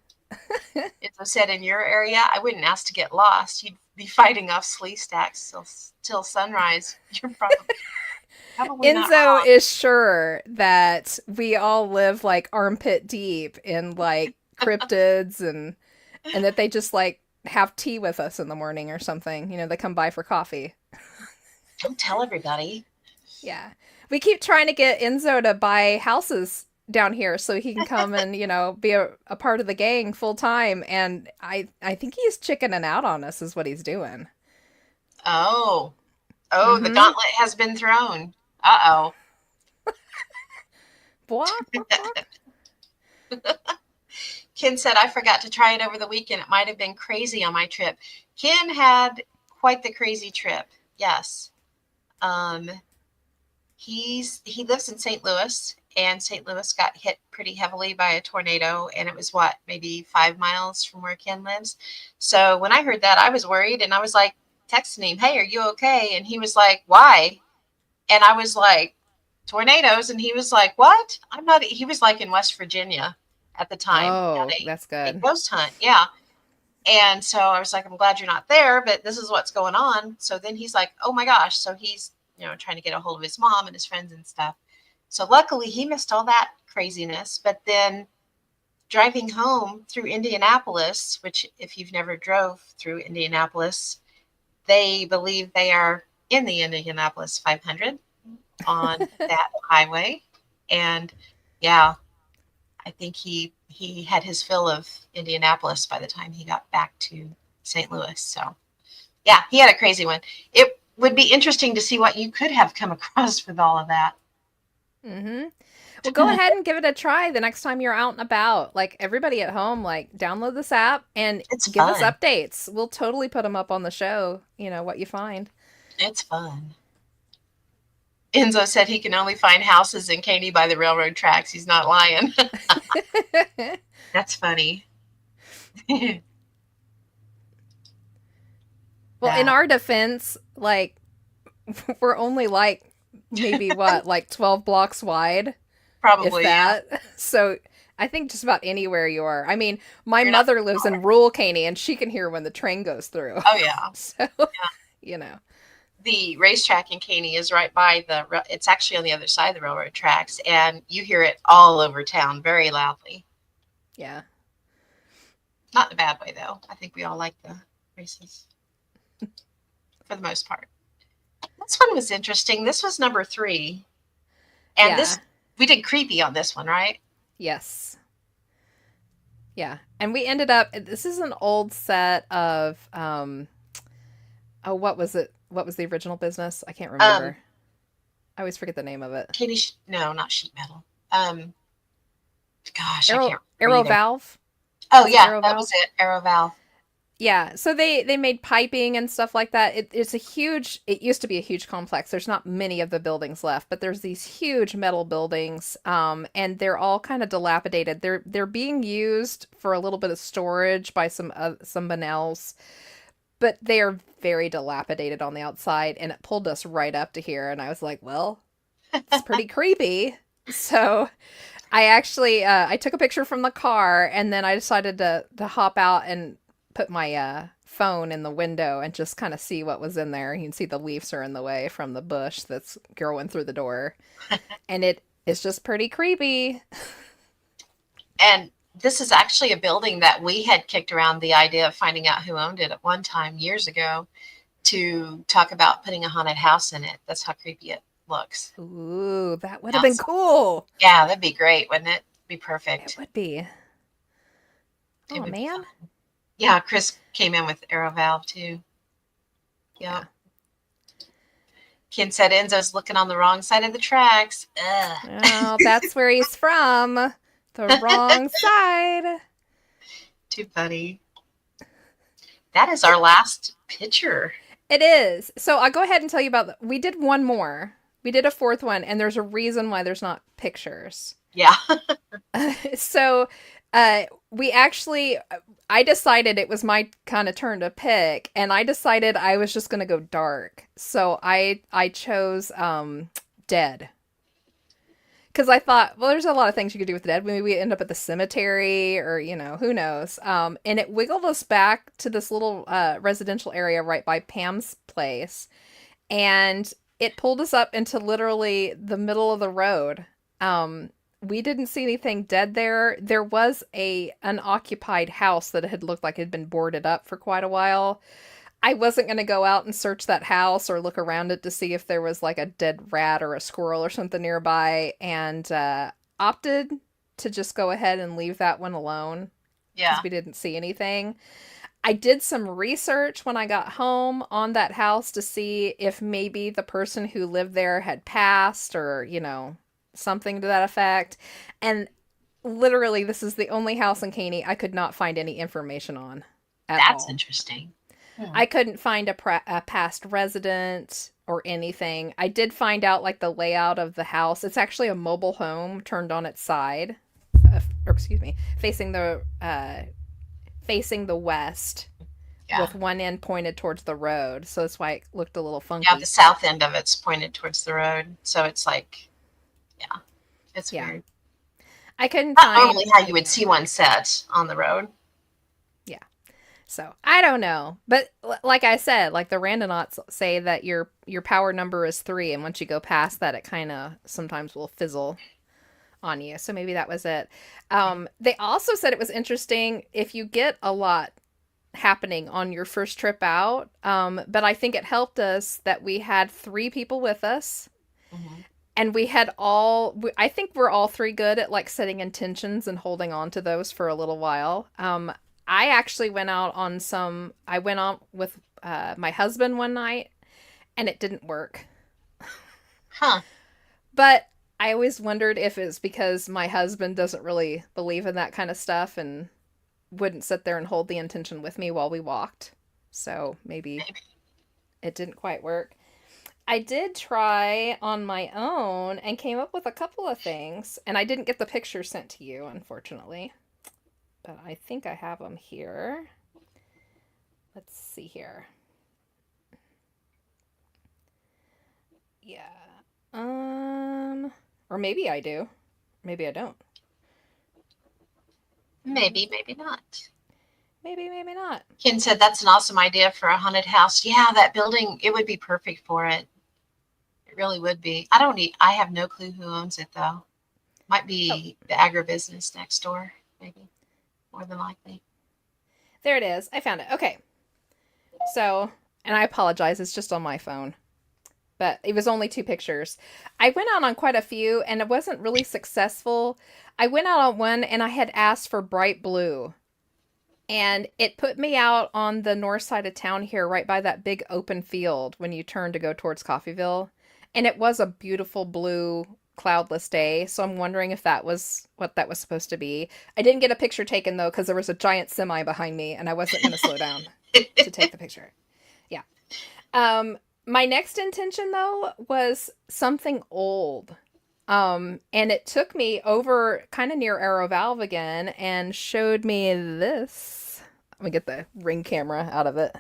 Enzo said, in your area, I wouldn't ask to get lost. You'd be fighting off slee stacks till sunrise. You're probably not Enzo wrong. is sure that we all live like armpit deep in like cryptids and that they just like have tea with us in the morning or something. They come by for coffee. Don't tell everybody. Yeah. We keep trying to get Enzo to buy houses down here so he can come and, be a part of the gang full time. And I think he's chickening out on us is what he's doing. Oh, the Mhm. gauntlet has been thrown. Uh-oh. Blah, blah, blah. Ken said, I forgot to try it over the weekend. It might have been crazy on my trip. Ken had quite the crazy trip. Yes. He lives in St. Louis, and St. Louis got hit pretty heavily by a tornado, and it was maybe 5 miles from where Ken lives. So when I heard that, I was worried, and I was like texting him, "Hey, are you okay?" And he was like, "Why?" And I was like, "Tornadoes." And he was like, "What?" I'm not. He was like in West Virginia at the time. Oh, Had that's a good. ghost hunt. Yeah. And so I was like, "I'm glad you're not there, but this is what's going on." So then he's like, "Oh my gosh." So he's, trying to get a hold of his mom and his friends and stuff. So luckily he missed all that craziness. But then driving home through Indianapolis, which if you've never drove through Indianapolis, they believe they are in the Indianapolis 500 on that highway. And yeah, I think he he had his fill of Indianapolis by the time he got back to St. Louis. So yeah, he had a crazy one. It would be interesting to see what you could have come across with all of that. Mm-hmm. Well, go ahead and give it a try the next time you're out and about. Like everybody at home, like download this app and It's give us fun. updates. We'll totally put them up on the show, what you find. It's fun. Enzo said he can only find houses in Katy by the railroad tracks. He's not lying. That's funny. Well, in Yeah, our defense, like we're only like maybe what, like 12 blocks wide, if probably. Yeah. that. So I think just about anywhere you are. I mean, my You're not. mother lives in rural Caney and she can hear when the train goes through. Oh yeah. So, Yeah. you know, The racetrack in Caney is right by it's actually on the other side of the railroad tracks, and you hear it all over town very loudly. yeah. Not in a bad way, though. I think we all like the races for the most part. This one was interesting. This was number 3. And Yeah. we did creepy on this one, right? Yes. Yeah. And we ended up, this is an old set of, oh, what was it? What was the original business? I can't remember. I always forget the name of it. Katie, no, not sheet metal. Gosh, I Arrow, can't Arrow remember either. Valve? Oh, Was it yeah, Arrow that Valve? was it. Arrow Valve. Yeah, so they made piping and stuff like that. It used to be a huge complex. There's not many of the buildings left, but there's these huge metal buildings, and they're all kind of dilapidated. They're being used for a little bit of storage by someone else, but they are very dilapidated on the outside, and it pulled us right up to here, and I was like, well, it's pretty creepy. So I actually I took a picture from the car, and then I decided to hop out and put my phone in the window and just kind of see what was in there. You can see the leaves are in the way from the bush that's growing through the door, and it is just pretty creepy. And this is actually a building that we had kicked around the idea of finding out who owned it at one time years ago to talk about putting a haunted house in it. That's how creepy it looks. Ooh, that would have been cool. Yeah, that'd be great, wouldn't it? Be It perfect. would be. It Oh would be man. fun. Yeah, Chris came in with Arrow Valve too. Yeah. Yep. Ken said Enzo's looking on the wrong side of the tracks. Ugh. Oh, that's where he's from. The wrong side. Too funny. That is our last picture. It is. So I'll go ahead and tell you about we did one more. We did a fourth one, and there's a reason why there's not pictures. Yeah. So we actually, I decided it was my kind of turn to pick, and I decided I was just going to go dark. So I chose dead. Because I thought, well, there's a lot of things you could do with dead. Maybe we end up at the cemetery or, who knows. And it wiggled us back to this little residential area right by Pam's place. And it pulled us up into literally the middle of the road. We didn't see anything dead there. There was a unoccupied house that had looked like it had been boarded up for quite a while. I wasn't going to go out and search that house or look around it to see if there was like a dead rat or a squirrel or something nearby, and opted to just go ahead and leave that one alone Yeah. because we didn't see anything. I did some research when I got home on that house to see if maybe the person who lived there had passed or, something to that effect. And literally, this is the only house in Caney I could not find any information on at That's all. interesting. I couldn't find a past resident or anything. I did find out like the layout of the house. It's actually a mobile home turned on its side, or excuse me, facing the west, Yeah. with one end pointed towards the road. So that's why it looked a little funky. Yeah, the south end of it's pointed towards the road. So it's like, yeah, it's Yeah. weird. I couldn't Not find normally how you would anything see on one it. set on the road. So I don't know, but like I said, like the randonauts say that your power number is 3, and once you go past that, it kind of sometimes will fizzle on you. So maybe that was it. They also said it was interesting if you get a lot happening on your first trip out. But I think it helped us that we had 3 people with us, Mhm. And I think we're all three good at like setting intentions and holding on to those for a little while. I actually I went out with my husband one night and it didn't work. Huh. But I always wondered if it's because my husband doesn't really believe in that kind of stuff and wouldn't sit there and hold the intention with me while we walked. So maybe it didn't quite work. I did try on my own and came up with a couple of things, and I didn't get the picture sent to you, unfortunately. But I think I have them here. Let's see here. Yeah. Or maybe I do. Maybe I don't. Maybe, maybe not. Maybe, maybe not. Ken said that's an awesome idea for a haunted house. Yeah, that building, it would be perfect for it. It really would be. I have no clue who owns it though. Might be the agribusiness next door, maybe. More than likely. There it is. I found it. Okay. So, and I apologize, it's just on my phone. But it was only 2 pictures. I went out on quite a few and it wasn't really successful. I went out on one and I had asked for bright blue. And it put me out on the north side of town here, right by that big open field when you turn to go towards Coffeyville. And it was a beautiful blue, cloudless day. So I'm wondering if that was what that was supposed to be. I didn't get a picture taken, though, because there was a giant semi behind me and I wasn't going to slow down to take the picture. Yeah. My next intention, though, was something old. And it took me over kind of near Arrow Valve again and showed me this. Let me get the ring camera out of it.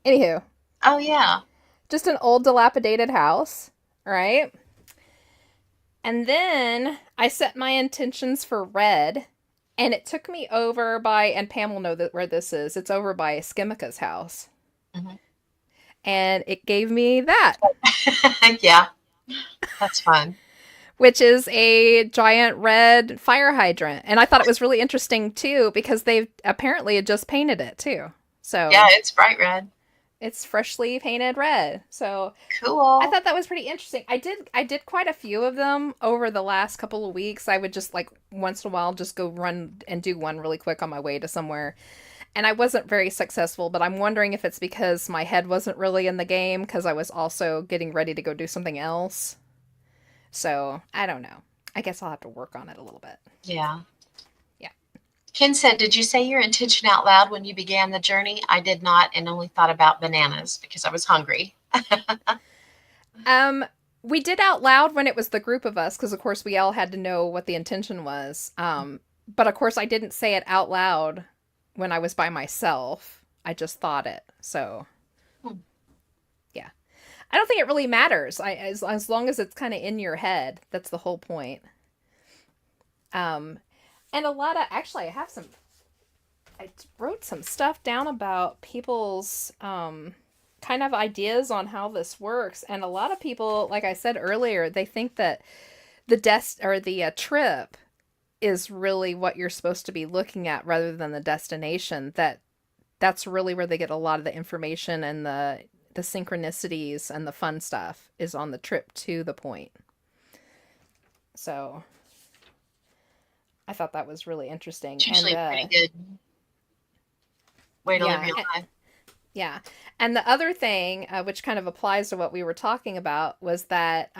Anywho. Oh, yeah. Just an old dilapidated house, right? And then I set my intentions for red, and it took me over by, and Pam will know where this is. It's over by Skimmica's house. Mm-hmm. And it gave me that. Yeah. That's fun. Which is a giant red fire hydrant. And I thought it was really interesting, too, because they've apparently had just painted it, too. So yeah, it's bright red. It's freshly painted red. So cool. I thought that was pretty interesting. I did quite a few of them over the last couple of weeks. I would just like once in a while just go run and do one really quick on my way to somewhere. And I wasn't very successful, but I'm wondering if it's because my head wasn't really in the game because I was also getting ready to go do something else. So, I don't know. I guess I'll have to work on it a little bit. Yeah. Yeah. Ken said, did you say your intention out loud when you began the journey? I did not and only thought about bananas because I was hungry. We did out loud when it was the group of us because, of course, we all had to know what the intention was. But, of course, I didn't say it out loud when I was by myself. I just thought it. So, yeah. I don't think it really matters. As long as it's kind of in your head, that's the whole point. And a lot of, actually, I wrote some stuff down about people's kind of ideas on how this works. And a lot of people, like I said earlier, they think that the trip is really what you're supposed to be looking at rather than the destination. That's really where they get a lot of the information and the synchronicities and the fun stuff is on the trip to the point. So I thought that was really interesting. It's usually a pretty good way to live your life. Yeah. And the other thing, which kind of applies to what we were talking about, was that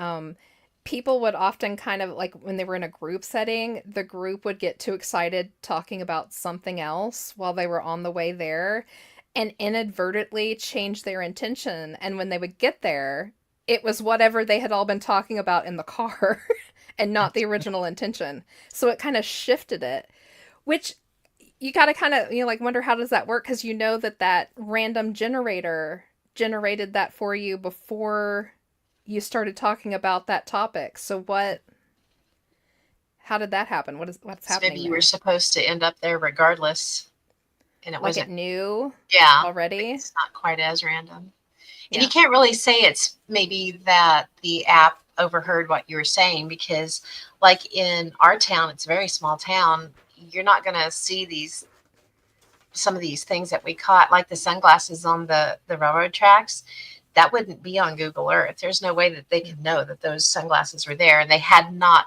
people would often kind of, like when they were in a group setting, the group would get too excited talking about something else while they were on the way there and inadvertently change their intention. And when they would get there, it was whatever they had all been talking about in the car and not the original intention. So it kind of shifted it, which you got to kind of, like wonder how does that work? Because you know that random generator generated that for you before you started talking about that topic. So how did that happen? What's happening? Maybe you were supposed to end up there regardless. And it wasn't. It knew already. It's not quite as random. And Yeah. you can't really say it's maybe that the app overheard what you were saying because like in our town, it's a very small town. You're not going to see some of these things that we caught, like the sunglasses on the railroad tracks. that wouldn't be on Google Earth. There's no way that they could know that those sunglasses were there. And they had not,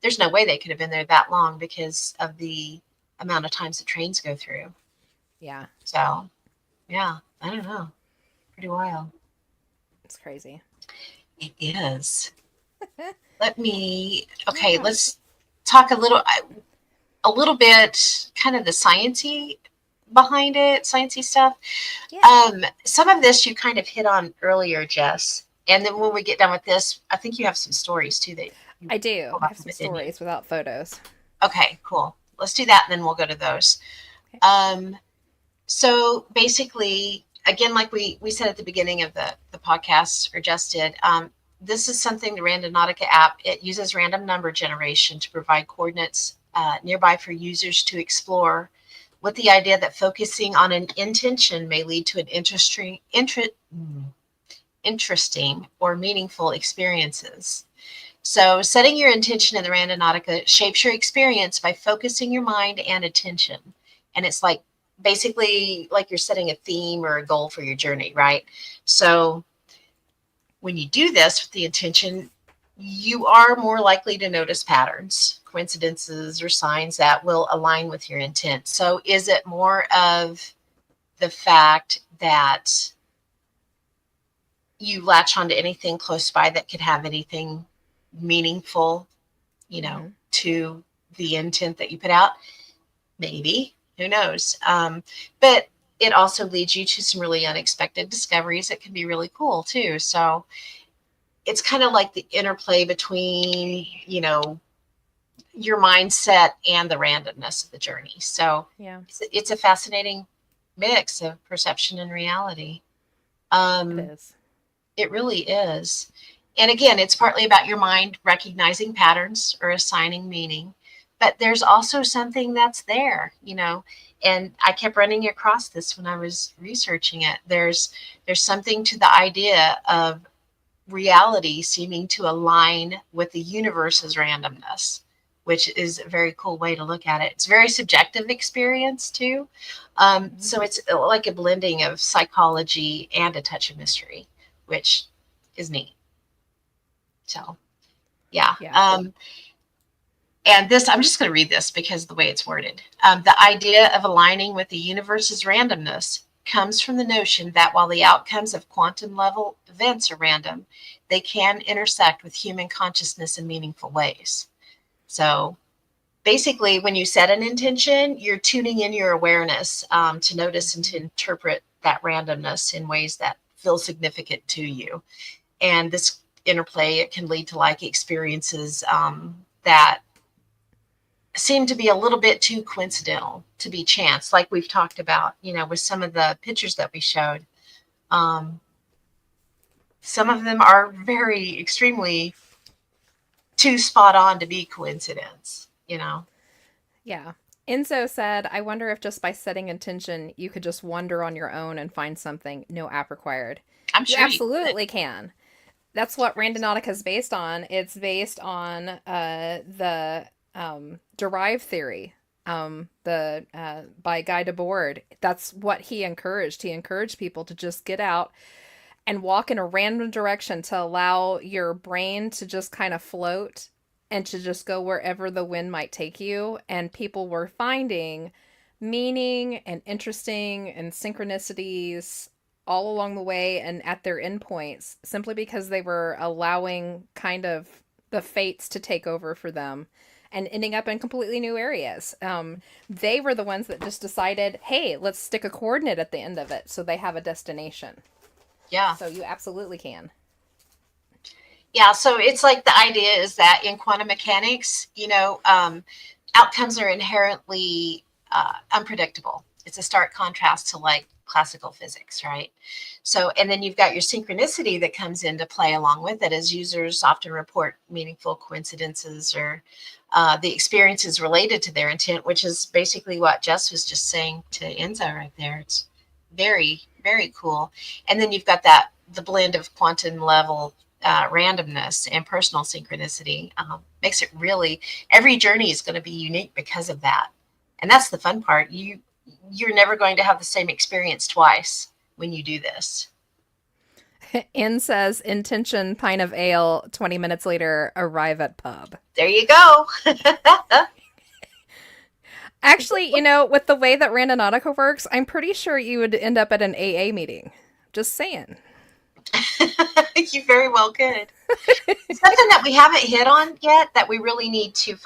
there's no way they could have been there that long because of the amount of times the trains go through. Yeah. So, yeah, I don't know. Pretty wild. It's crazy. It is. Okay, Yeah. let's talk a little bit kind of the sciencey behind it, sciencey stuff. Yeah. Some of this you kind of hit on earlier, Jess. And then when we get done with this, I think you have some stories too that you I do. pulled I up have a some bit, didn't you? stories without photos. Okay, cool. Let's do that and then we'll go to those. Okay. So basically, again, like we said at the beginning of the podcast, or just did, this is something the Randonautica app, it uses random number generation to provide coordinates nearby for users to explore, with the idea that focusing on an intention may lead to an interesting or meaningful experiences. So setting your intention in the Randonautica shapes your experience by focusing your mind and attention. And it's like basically like you're setting a theme or a goal for your journey, right? So when you do this with the intention, you are more likely to notice patterns, coincidences, or signs that will align with your intent. So is it more of the fact that you latch onto anything close by that could have anything meaningful, to the intent that you put out? Maybe, who knows? But it also leads you to some really unexpected discoveries that can be really cool too. So it's kind of like the interplay between, your mindset and the randomness of the journey. So Yeah. it's a fascinating mix of perception and reality. It is. It really is. And again, it's partly about your mind recognizing patterns or assigning meaning, but there's also something that's there, and I kept running across this when I was researching it. There's something to the idea of reality seeming to align with the universe's randomness, which is a very cool way to look at it. It's a very subjective experience too. So it's like a blending of psychology and a touch of mystery, which is neat. So, yeah. Yeah. And this, I'm just going to read this because of the way it's worded. The idea of aligning with the universe's randomness comes from the notion that while the outcomes of quantum level events are random, they can intersect with human consciousness in meaningful ways. So basically, when you set an intention, you're tuning in your awareness to notice and to interpret that randomness in ways that feel significant to you. And this interplay, it can lead to like experiences that seem to be a little bit too coincidental to be chance, like we've talked about, with some of the pictures that we showed. Some of them are very extremely too spot on to be coincidence, Yeah. Enzo said, I wonder if just by setting intention, you could just wander on your own and find something, no app required. I'm You sure you could. absolutely can. That's what Randonautica is based on. It's based on the derived theory, by Guy Debord. That's what he encouraged. He encouraged people to just get out and walk in a random direction to allow your brain to just kind of float and to just go wherever the wind might take you. And people were finding meaning and interesting and synchronicities all along the way and at their endpoints simply because they were allowing kind of the fates to take over for them and ending up in completely new areas. They were the ones that just decided, hey, let's stick a coordinate at the end of it so they have a destination. Yeah. So you absolutely can. Yeah. So it's like the idea is that in quantum mechanics, outcomes are inherently unpredictable. It's a stark contrast to like classical physics, right? So, and then you've got your synchronicity that comes into play along with it, as users often report meaningful coincidences or the experiences related to their intent, which is basically what Jess was just saying to Enzo right there. It's very, very cool. And then you've got the blend of quantum level randomness and personal synchronicity makes it really, every journey is going to be unique because of that. And that's the fun part. You're never going to have the same experience twice when you do this. In says intention pint of ale, 20 minutes later, arrive at pub. There you go. Actually, with the way that Randonautica works, I'm pretty sure you would end up at an AA meeting. Just saying. You very well could. Something that we haven't hit on yet that we really need to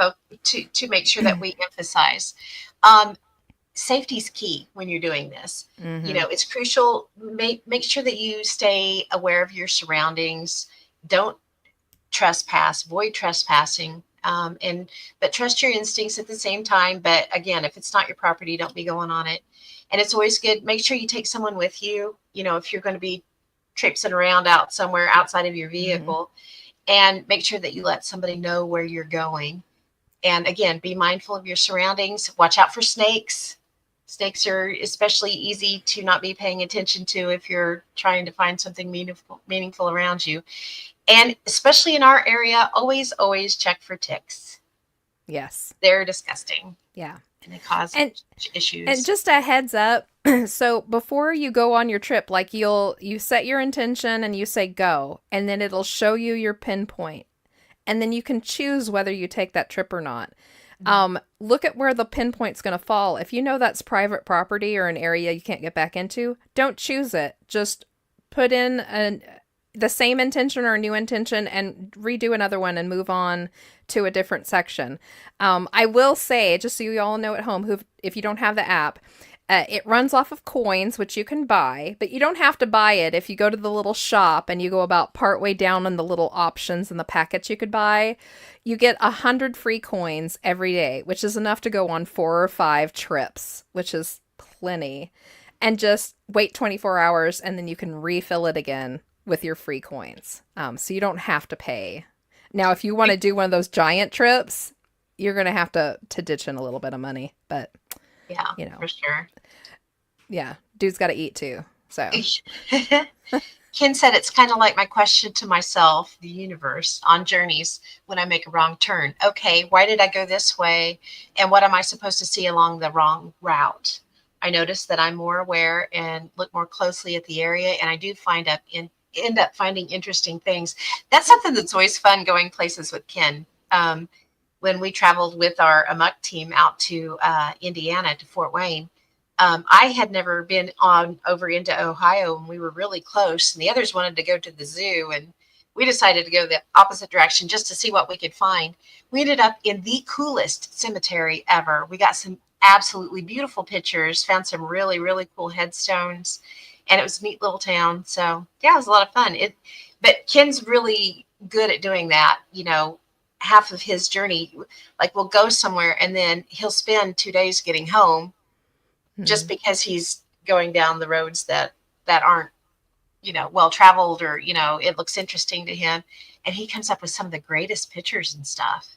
make sure that we emphasize. Safety is key when you're doing this. Mm-hmm. It's crucial. Make sure that you stay aware of your surroundings. Don't trespass. Avoid trespassing. But trust your instincts at the same time. But again, if it's not your property, don't be going on it. And it's always good. Make sure you take someone with you. If you're going to be traipsing around out somewhere outside of your vehicle, and make sure that you let somebody know where you're going. And again, be mindful of your surroundings. Watch out for snakes. Snakes are especially easy to not be paying attention to if you're trying to find something meaningful around you. And especially in our area, always check for ticks. Yes. They're disgusting. Yeah. And they cause issues. And just a heads up, so before you go on your trip, like you set your intention and you say go, and then it'll show you your pinpoint. And then you can choose whether you take that trip or not. Look at where the pinpoint's going to fall. If you know that's private property or an area you can't get back into, don't choose it. Just put in the same intention or a new intention and redo another one and move on to a different section. I will say, just so you all know at home, if you don't have the app, it runs off of coins, which you can buy, but you don't have to buy it. If you go to the little shop and you go about partway down in the little options and the packets you could buy, you get 100 free coins every day, which is enough to go on 4 or 5 trips, which is plenty. And just wait 24 hours and then you can refill it again with your free coins. So you don't have to pay. Now, if you want to do one of those giant trips, you're going to have to ditch in a little bit of money, but yeah, for sure. Yeah, dude's got to eat too. So Ken said it's kind of like my question to myself, the universe, on journeys when I make a wrong turn. Okay, why did I go this way? And what am I supposed to see along the wrong route? I notice that I'm more aware and look more closely at the area, and I do end up finding interesting things. That's something that's always fun, going places with Ken. When we traveled with our Amok team out to Indiana, to Fort Wayne, I had never been over into Ohio, and we were really close, and the others wanted to go to the zoo, and we decided to go the opposite direction just to see what we could find. We ended up in the coolest cemetery ever. We got some absolutely beautiful pictures, found some really, really cool headstones, and it was a neat little town. So yeah, it was a lot of fun. But Ken's really good at doing that. Half of his journey, like we'll go somewhere and then he'll spend 2 days getting home, just because he's going down the roads that aren't, well traveled, or, it looks interesting to him. And he comes up with some of the greatest pictures and stuff.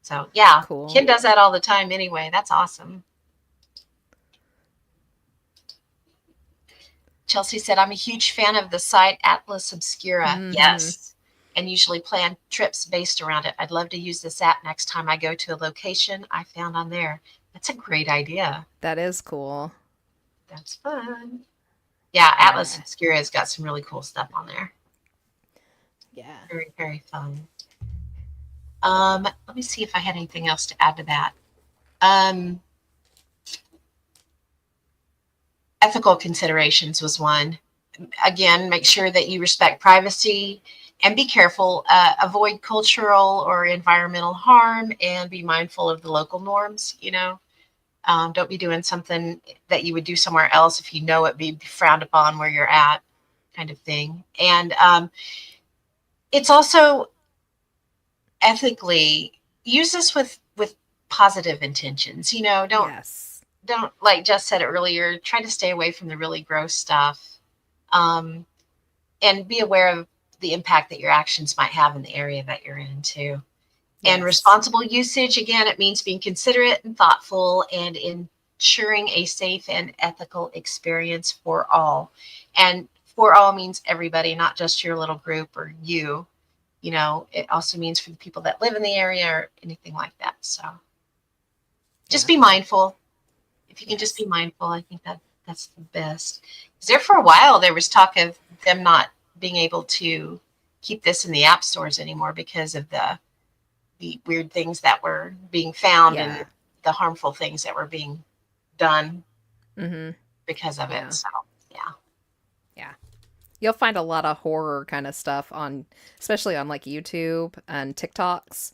So yeah, cool. Ken does that all the time anyway. That's awesome. Chelsea said, I'm a huge fan of the site Atlas Obscura. Mm-hmm. Yes. And usually plan trips based around it. I'd love to use this app next time I go to a location I found on there. That's a great idea. That is cool. That's fun. Yeah, Atlas Obscura has got some really cool stuff on there. Yeah. Very, very fun. Let me see if I had anything else to add to that. Ethical considerations was one. Again, make sure that you respect privacy and be careful. Avoid cultural or environmental harm, and be mindful of the local norms. Don't be doing something that you would do somewhere else if you know it'd be frowned upon where you're at, kind of thing. And it's also ethically use this with positive intentions. Don't, like Jess said earlier, try to stay away from the really gross stuff, and be aware of the impact that your actions might have in the area that you're in too. Yes. And responsible usage, again, it means being considerate and thoughtful and ensuring a safe and ethical experience for all. And for all means everybody, not just your little group or you. It also means for the people that live in the area or anything like that. So just be mindful. If you can just be mindful, I think that's the best. Because there for a while, there was talk of them not being able to keep this in the app stores anymore because of the weird things that were being found Yeah. and the harmful things that were being done Mm-hmm. because of Yeah. it. So yeah. Yeah. You'll find a lot of horror kind of stuff on, especially on like YouTube and TikToks.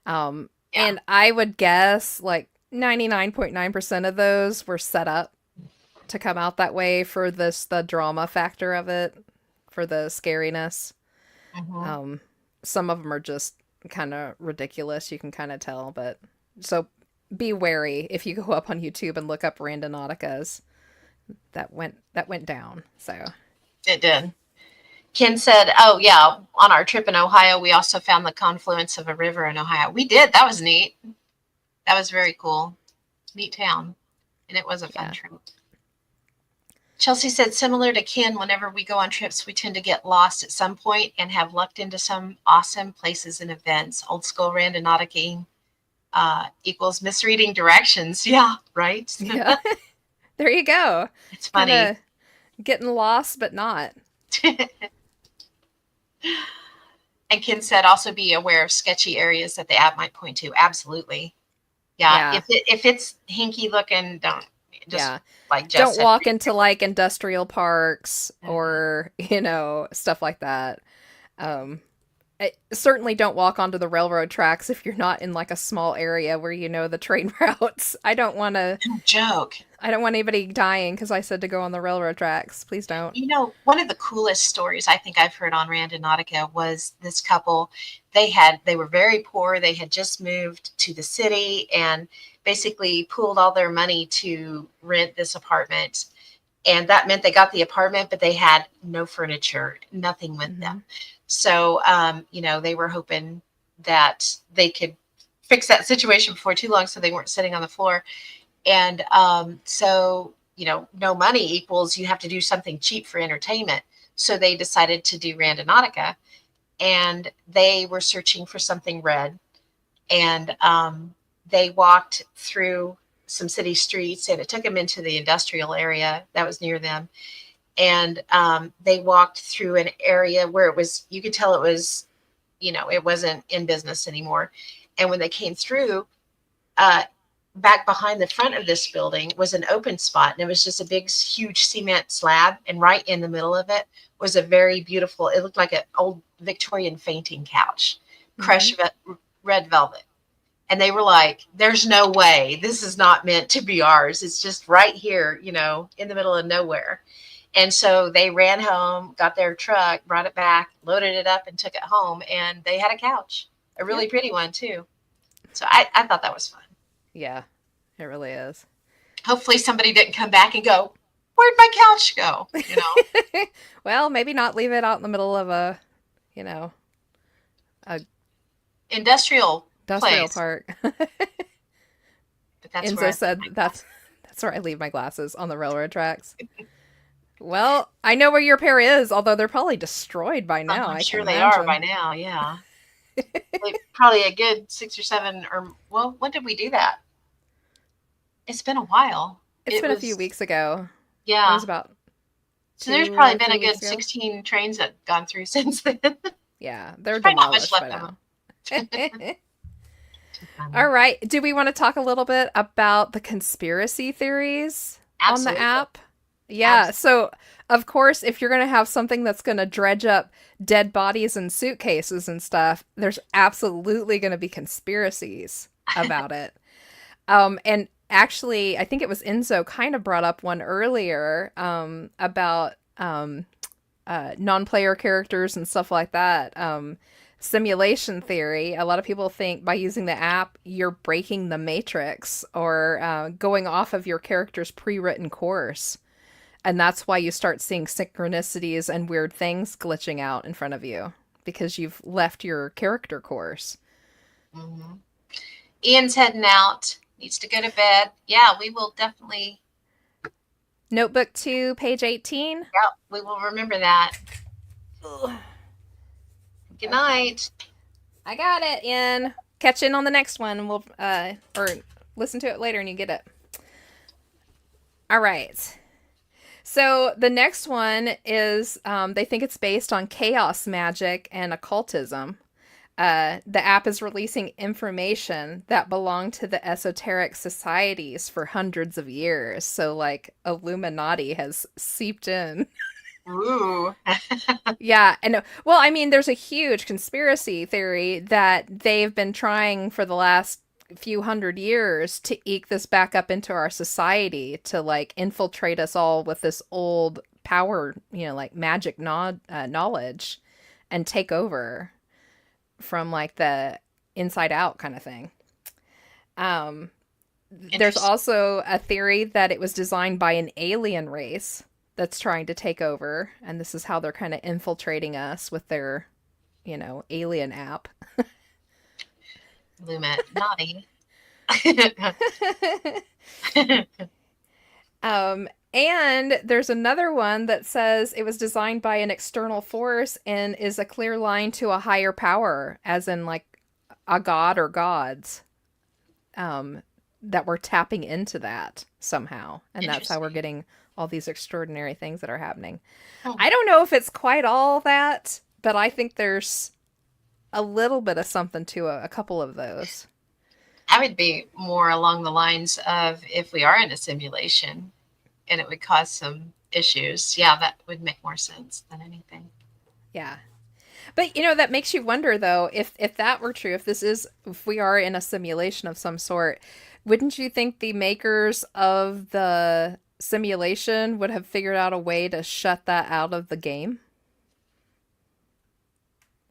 Yeah. And I would guess like 99.9% of those were set up to come out that way for the drama factor of it, for the scariness. Mhm. Some of them are just kind of ridiculous. You can kind of tell, but so be wary if you go up on YouTube and look up Randonauticas. That went down. So It did. Ken said, "Oh yeah, on our trip in Ohio, we also found the confluence of a river in Ohio. We did. That was neat. That was very cool. Neat town, and it was a fun yeah, trip." Chelsea said, "Similar to Ken, whenever we go on trips, we tend to get lost at some point and have lucked into some awesome places and events. Old school randonautica equals misreading directions." Yeah, right. yeah. There you go. It's Kind funny. of getting lost, but not. And Ken said, "Also be aware of sketchy areas that the app might point to." Absolutely. Yeah. Yeah, If it's hinky looking, don't just yeah. like Jess Don't said. walk into like industrial parks Mhm. or stuff like that. Certainly don't walk onto the railroad tracks if you're not in like a small area where you know the train routes. No joke. I don't want anybody dying because I said to go on the railroad tracks. Please don't. You know, one of the coolest stories I think I've heard on Randonautica was this couple. They were very poor. They had just moved to the city and basically pooled all their money to rent this apartment. And that meant they got the apartment, but they had no furniture, nothing with Hmm. them. So, they were hoping that they could fix that situation before too long so they weren't sitting on the floor. And so, no money equals you have to do something cheap for entertainment. So they decided to do Randonautica, and they were searching for something red. And they walked through some city streets, and it took them into the industrial area that was near them. And they walked through an area where you could tell it was, it wasn't in business anymore. And when they came through, uh, back behind the front of this building was an open spot, and it was just a big huge cement slab, and right in the middle of it was a very beautiful, it looked like an old Victorian fainting couch, Hmm. crushed red velvet. And they were like, "There's no way, this is not meant to be ours, it's just right here, in the middle of nowhere." And so they ran home, got their truck, brought it back, loaded it up, and took it home, and they had a couch, a really Yep. pretty one too. So I thought that was fun. Yeah, it really is. Hopefully somebody didn't come back and go, "Where'd my couch go?" Well, maybe not leave it out in the middle of you know, a Industrial industrial place, park. but that's where Enzo I think said my that's glasses. that's where I leave my glasses, on the railroad tracks. Well, I know where your pair is, although they're probably destroyed by now, I'm I can sure they are by imagine. now. Yeah, probably a good 6 or 7, or well, when did we do that? It's been a while. It's It been a few was weeks ago. It was Yeah. about So there's 2 probably or been 3 a weeks good ago. 16 trains that gone through since then. There's Yeah, they're probably not much demolished by left of them. now. Too funny. All right. Do we want to talk a little bit about the conspiracy theories on the Absolutely. app? Yeah. Absolutely. So, of course, if you're going to have something that's going to dredge up dead bodies and suitcases and stuff, there's absolutely going to be conspiracies about it. And actually, I think it was Enzo kind of brought up one earlier about non-player characters and stuff like that. Simulation theory. A lot of people think by using the app, you're breaking the matrix or going off of your character's pre-written course. And that's why you start seeing synchronicities and weird things glitching out in front of you because you've left your character course. Hmm. Ian's heading out. Needs to go to bed. Yeah, we will definitely. Notebook 2, page 18. Yep, we will remember that. Ugh. Good Okay. night. I got it, Ian. Catch in on the next one. We'll or listen to it later and you get it. All right. So the next one is they think it's based on chaos magic and occultism. The app is releasing information that belonged to the esoteric societies for hundreds of years. So, like, Illuminati has seeped in. Ooh. Yeah, and well, I mean, there's a huge conspiracy theory that they've been trying for the last few hundred years to eke this back up into our society to like infiltrate us all with this old power, like magic knowledge and take over from like the inside out kind of thing. Um, there's Interesting. also a theory that it was designed by an alien race that's trying to take over, and this is how they're kind of infiltrating us with their, alien app. Illuminati. And there's another one that says it was designed by an external force and is a clear line to a higher power, as in like a god or gods. That we're tapping into that somehow, and that's how we're Interesting. getting all these extraordinary things that are happening. Oh, I don't know if it's quite all that, but I think there's a little bit of something to a couple of those. I would be more along the lines of if we are in a simulation and it would cause some issues. Yeah, that would make more sense than anything. Yeah. But that makes you wonder though, if that were true, if we are in a simulation of some sort, wouldn't you think the makers of the simulation would have figured out a way to shut that out of the game?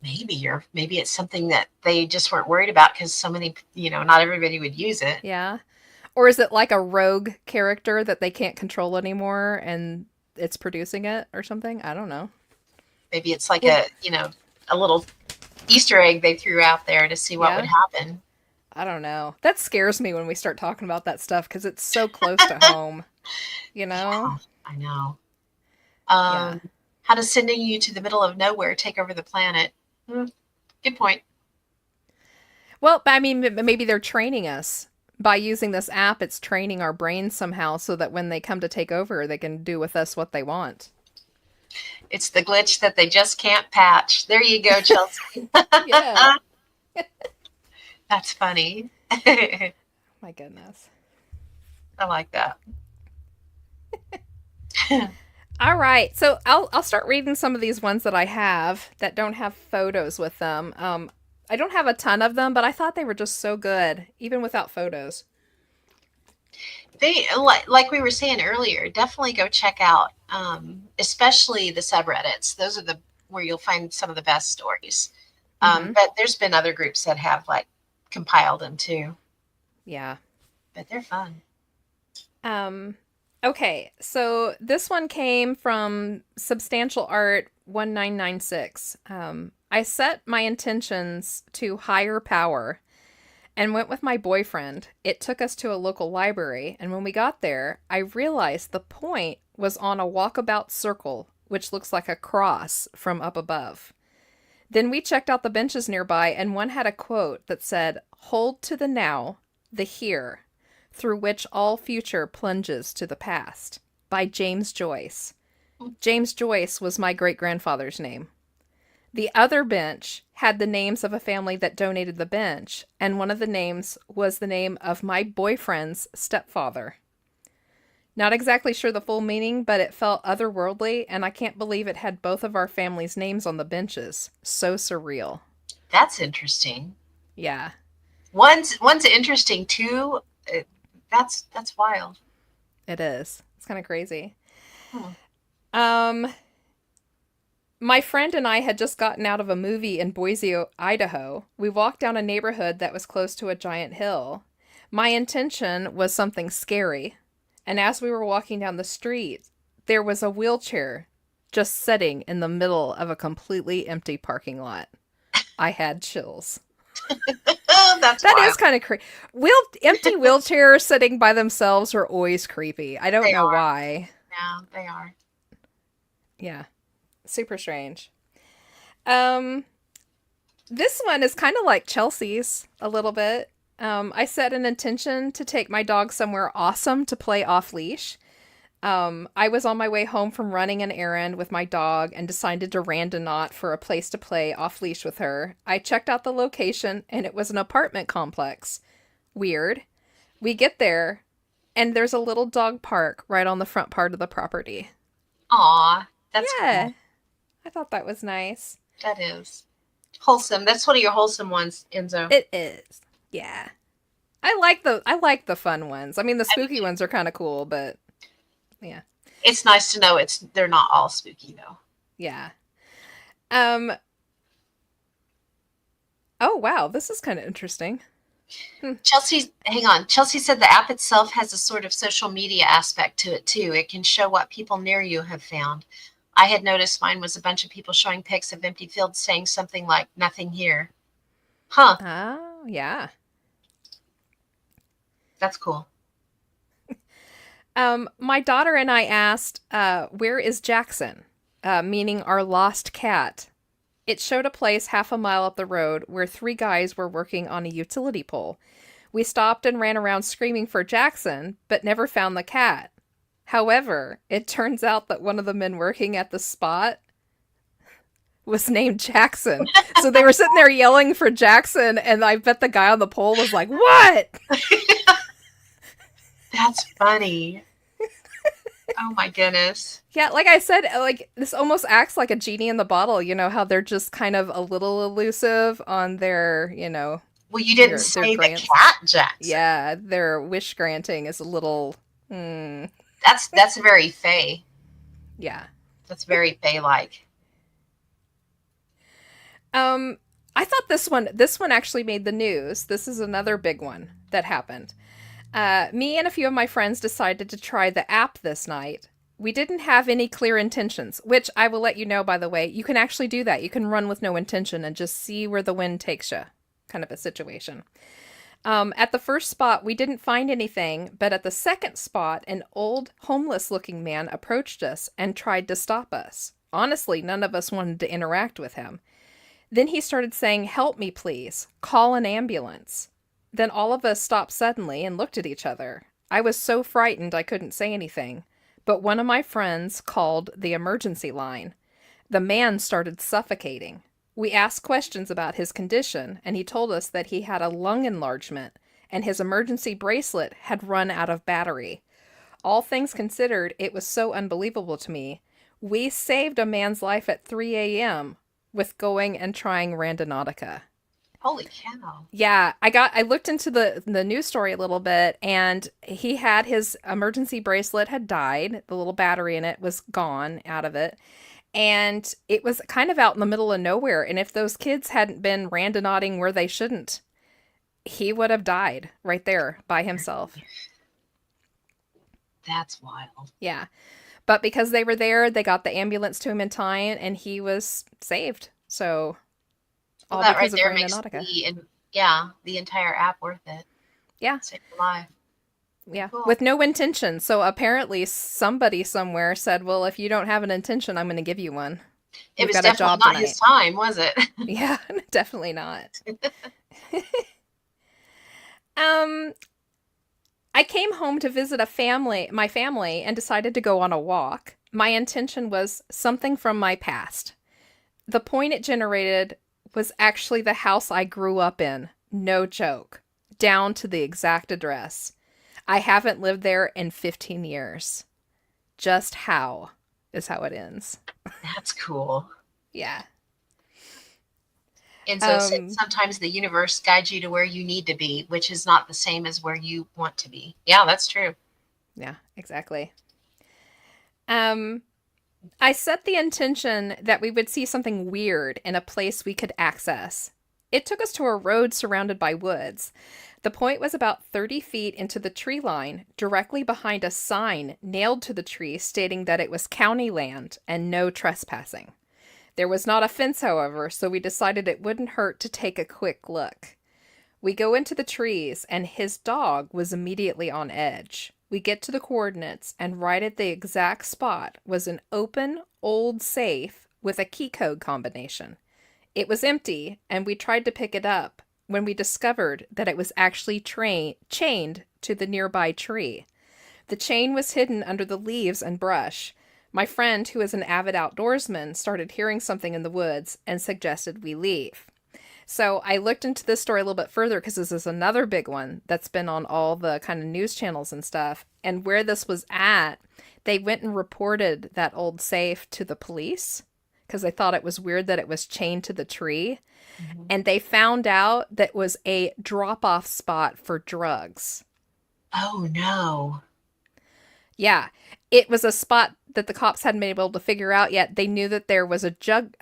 Maybe it's something that they just weren't worried about because so many, not everybody would use it. Yeah. Or is it like a rogue character that they can't control anymore and it's producing it or something? I don't know. Maybe it's like a little Easter egg they threw out there to see what would Yeah. happen. I don't know. That scares me when we start talking about that stuff because it's so close to home, you know? Yeah, I know. Yeah. How does sending you to the middle of nowhere take over the planet? Good point. Well, I mean, maybe they're training us. By using this app, it's training our brains somehow so that when they come to take over, they can do with us what they want. It's the glitch that they just can't patch. There you go, Chelsea. Yeah. That's funny. I My goodness. like that. All right. So I'll start reading some of these ones that I have that don't have photos with them. I don't have a ton of them, but I thought they were just so good, even without photos. They like we were saying earlier, definitely go check out especially the subreddits. Those are the where you'll find some of the best stories. Mm-hmm. But there's been other groups that have like compiled them too. Yeah. But they're fun. Okay, so this one came from Substantial Art 1996. I set my intentions to higher power and went with my boyfriend. It took us to a local library, and when we got there, I realized the point was on a walkabout circle, which looks like a cross from up above. Then we checked out the benches nearby, and one had a quote that said, "Hold to the now, the here, through which all future plunges to the past," by James Joyce. James Joyce was my great-grandfather's name. The other bench had the names of a family that donated the bench, and one of the names was the name of my boyfriend's stepfather. Not exactly sure the full meaning, but it felt otherworldly, and I can't believe it had both of our families' names on the benches. So surreal. That's interesting. Yeah. One's interesting too. That's wild. It is. It's kind of crazy. Hmm. My friend and I had just gotten out of a movie in Boise, Idaho. We walked down a neighborhood that was close to a giant hill. My intention was something scary, and as we were walking down the street, there was a wheelchair just sitting in the middle of a completely empty parking lot. I had chills. That's That wild. is kind of creepy. Empty wheelchairs sitting by themselves are always creepy. I don't They know are. why. Yeah, they are. Yeah. Super strange. Um, this one is kind of like Chelsea's a little bit. I set an intention to take my dog somewhere awesome to play off leash. I was on my way home from running an errand with my dog and decided to randonaut for a place to play off leash with her. I checked out the location and it was an apartment complex. Weird. We get there and there's a little dog park right on the front part of the property. Aw, that's Yeah, cool. I thought that was nice. That is wholesome. That's one of your wholesome ones, Enzo. It is. Yeah. I like the fun ones. I mean the spooky ones are kind of cool, but yeah. It's nice to know they're not all spooky though. Yeah. Um oh wow, this is kind of interesting. Hang on. Chelsea said the app itself has a sort of social media aspect to it too. It can show what people near you have found. I had noticed mine was a bunch of people showing pics of empty fields saying something like nothing here. Huh, Oh, yeah. that's cool. My daughter and I asked, where is Jackson? Meaning our lost cat. It showed a place half a mile up the road where three guys were working on a utility pole. We stopped and ran around screaming for Jackson, but never found the cat. However, it turns out that one of the men working at the spot was named Jackson. So they were sitting there yelling for Jackson, and I bet the guy on the pole was like, "What?" That's funny. Oh my goodness. Yeah, like I said, like this almost acts like a genie in the bottle. You know how they're just kind of a little elusive on their, Well, you didn't their say the grants. cat, Jackson. Yeah, their wish granting is a little. That's very Faye. Yeah. That's very Faye-like. I thought this one actually made the news. This is another big one that happened. Me and a few of my friends decided to try the app this night. We didn't have any clear intentions, which I will let you know, by the way. You can actually do that. You can run with no intention and just see where the wind takes you, kind of a situation. At the first spot, we didn't find anything, but at the second spot, an old homeless-looking man approached us and tried to stop us. Honestly, none of us wanted to interact with him. Then he started saying, "Help me, please. Call an ambulance." Then all of us stopped suddenly and looked at each other. I was so frightened I couldn't say anything, but one of my friends called the emergency line. The man started suffocating. We asked questions about his condition, and he told us that he had a lung enlargement, and his emergency bracelet had run out of battery. All things considered, it was so unbelievable to me. We saved a man's life at 3 a.m. with going and trying Randonautica. Holy cow. Yeah, I looked into the news story a little bit, and he had his emergency bracelet had died. The little battery in it was gone out of it. And it was kind of out in the middle of nowhere. And if those kids hadn't been randonauting where they shouldn't, he would have died right there by himself. That's wild. Yeah. But because they were there, they got the ambulance to him in time, and he was saved. So Well, all that right because of there makes Randonautica. the entire app worth it. Yeah. Save your life. Yeah, Cool. with no intention. So apparently somebody somewhere said, "Well, if you don't have an intention, I'm going to give you one. It You've was got a definitely job not tonight." his time, was it? Yeah, definitely not. Um, I came home to visit my family, and decided to go on a walk. My intention was something from my past. The point it generated was actually the house I grew up in. No joke. Down to the exact address. I haven't lived there in 15 years. Just how is how it ends. That's cool. Yeah. And so Um, sometimes the universe guides you to where you need to be, which is not the same as where you want to be. Yeah, that's true. yeah, exactly. Um, I set the intention that we would see something weird in a place we could access. It took us to a road surrounded by woods. The point was about 30 feet into the tree line, directly behind a sign nailed to the tree stating that it was county land and no trespassing. There was not a fence, however, so we decided it wouldn't hurt to take a quick look. We go into the trees, and his dog was immediately on edge. We get to the coordinates, and right at the exact spot was an open, old safe with a key code combination. It was empty, and we tried to pick it up when we discovered that it was actually chained to the nearby tree. The chain was hidden under the leaves and brush. My friend, who is an avid outdoorsman, started hearing something in the woods and suggested we leave. So I looked into this story a little bit further because this is another big one that's been on all the kind of news channels and stuff. And where this was at, they went and reported that old safe to the police because they thought it was weird that it was chained to the tree. Mhm. And they found out that it was a drop-off spot for drugs. Oh no. Yeah, it was a spot that the cops hadn't been able to figure out yet. They knew that there was a drug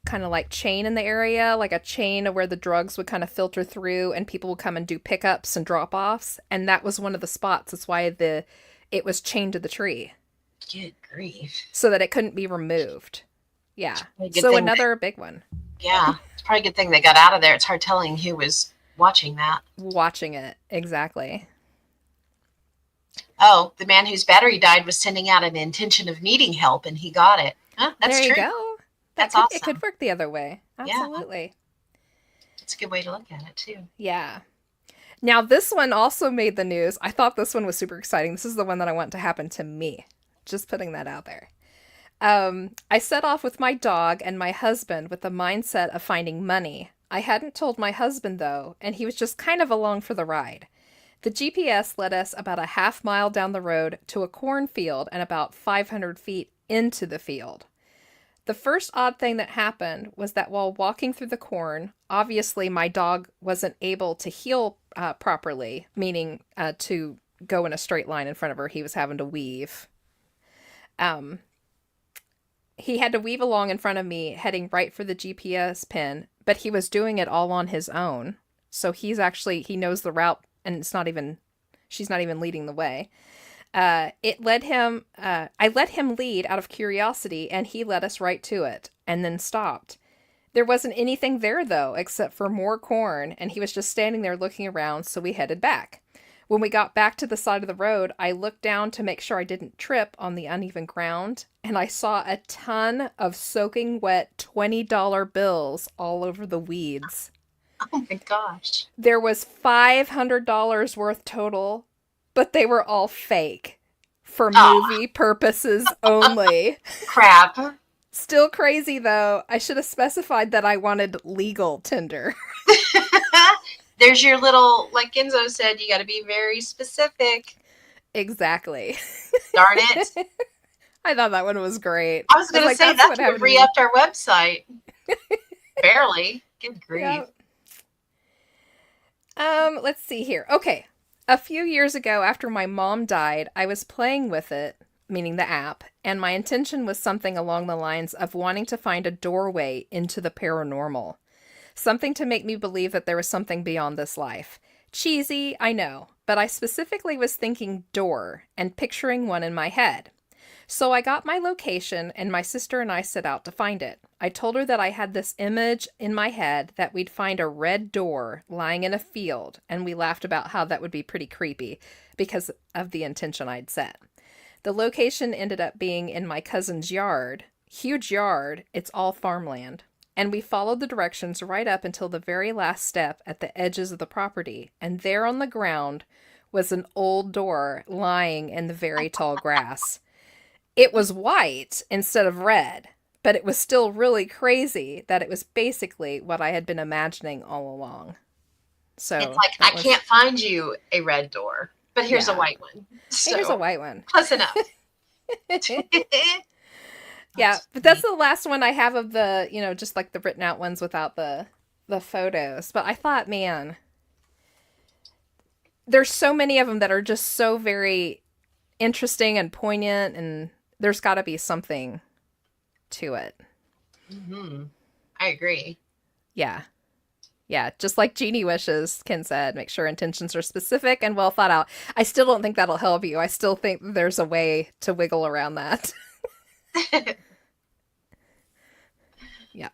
kind of like chain in the area, like a chain of where the drugs would kind of filter through and people would come and do pickups and drop-offs. And that was one of the spots. That's why it was chained to the tree Good grief. so that it couldn't be removed. Yeah. Probably a good So thing another big one. Yeah, it's probably a good thing they got out of there. It's hard telling who was watching that. Watching it. Exactly. Oh, the man whose battery died was sending out an intention of needing help, and he got it. Huh, that's there you true. go. That's It awesome. could work the other way. Yeah. Absolutely. It's a good way to look at it, too. Yeah. Now, this one also made the news. I thought this one was super exciting. This is the one that I want to happen to me. Just putting that out there. I set off with my dog and my husband with the mindset of finding money. I hadn't told my husband, though, and he was just kind of along for the ride. The GPS led us about a half mile down the road to a cornfield and about 500 feet into the field. The first odd thing that happened was that while walking through the corn, obviously my dog wasn't able to heel properly, meaning to go in a straight line in front of her. He was having to weave. He had to weave along in front of me, heading right for the GPS pin, but he was doing it all on his own. So he knows the route, and she's not even leading the way. I let him lead out of curiosity, and he led us right to it, and then stopped. There wasn't anything there, though, except for more corn, and he was just standing there looking around, so we headed back. When we got back to the side of the road, I looked down to make sure I didn't trip on the uneven ground, and I saw a ton of soaking wet $20 bills all over the weeds. Oh my gosh. There was $500 worth total, but they were all fake for movie purposes only. Crap. Still crazy, though. I should have specified that I wanted legal Tinder. There's your little, like Enzo said, you got to be very specific. Exactly. Darn it. I thought that one was great. I was going to say, that's that what happened would to me. re-upped our website. Barely. Good grief. Yep. Let's see here. Okay. A few years ago, after my mom died, I was playing with it, meaning the app, and my intention was something along the lines of wanting to find a doorway into the paranormal. Something to make me believe that there was something beyond this life. Cheesy, I know, but I specifically was thinking door and picturing one in my head. So I got my location, and my sister and I set out to find it. I told her that I had this image in my head that we'd find a red door lying in a field, and we laughed about how that would be pretty creepy because of the intention I'd set. The location ended up being in my cousin's yard. Huge yard, it's all farmland. And we followed the directions right up until the very last step at the edges of the property, and there on the ground was an old door lying in the very tall grass. It was white instead of red, but it was still really crazy that it was basically what I had been imagining all along. So It's like, I can't find you a red door, but here's a white one. So, here's a white one. close enough. Yeah, but that's the last one I have of the, just like the written out ones without the photos. But I thought, man, there's so many of them that are just so very interesting and poignant, and there's got to be something to it. Mm-hmm. I agree. Yeah. Yeah, just like Jeannie wishes, Ken said, make sure intentions are specific and well thought out. I still don't think that'll help you. I still think there's a way to wiggle around that. Yeah.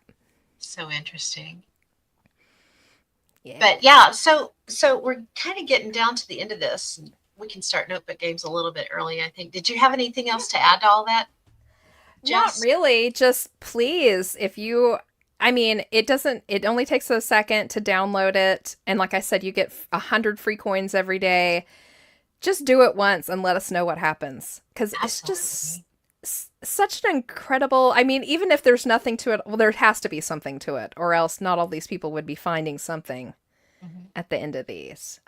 So interesting. Yeah. But yeah, so we're kind of getting down to the end of this. And we can start notebook games a little bit early, I think. Did you have anything else to add to all that, Jess? Not really. Just please, it only takes a second to download it. And like I said, you get 100 free coins every day. Just do it once and let us know what happens. Because it's just Absolutely. such an incredible. I mean, even if there's nothing to it, well, there has to be something to it, or else not all these people would be finding something Mhm. at the end of these.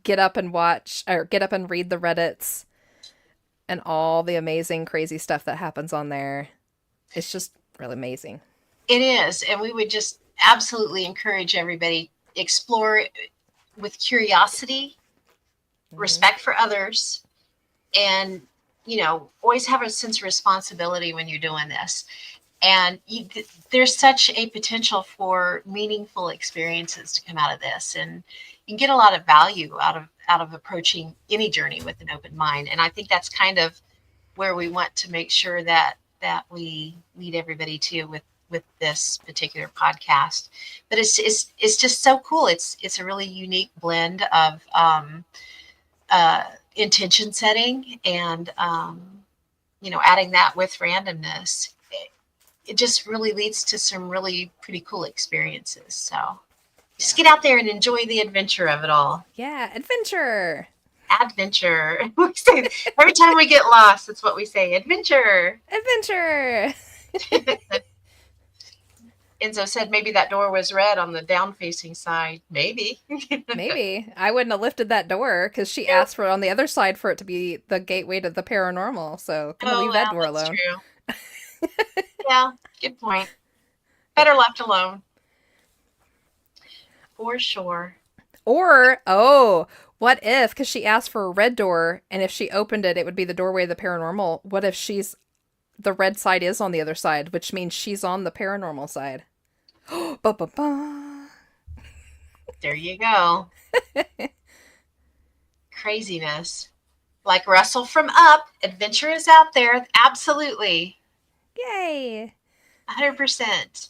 Get up and watch, or get up and read the Reddits and all the amazing, crazy stuff that happens on there. It's just really amazing. It is, and we would just absolutely encourage everybody explore with curiosity, Hmm. respect for others, and always have a sense of responsibility when you're doing this. And there's such a potential for meaningful experiences to come out of this, and you can get a lot of value out of approaching any journey with an open mind. And I think that's kind of where we want to make sure that we lead everybody to with this particular podcast. But it's just so cool. It's a really unique blend of uh, intention setting and adding that with randomness. It just really leads to some really pretty cool experiences. So just Yeah. get out there and enjoy the adventure of it all. Yeah, adventure. Adventure. We say every time we get lost, it's what we say. Adventure. Adventure. Enzo said maybe that door was red on the down facing side. Maybe. Maybe. I wouldn't have lifted that door because she asked for it on the other side for it to be the gateway to the paranormal. So, gonna Oh, leave that well, door that's alone. true. Yeah, good point. Better left alone. For sure. Or, oh, what if, because she asked for a red door, and if she opened it, it would be the doorway of the paranormal. What if the red side is on the other side, which means she's on the paranormal side? Ba ba ba. There you go. Craziness. Like Russell from Up, adventure is out there. Absolutely. Yay. 100%.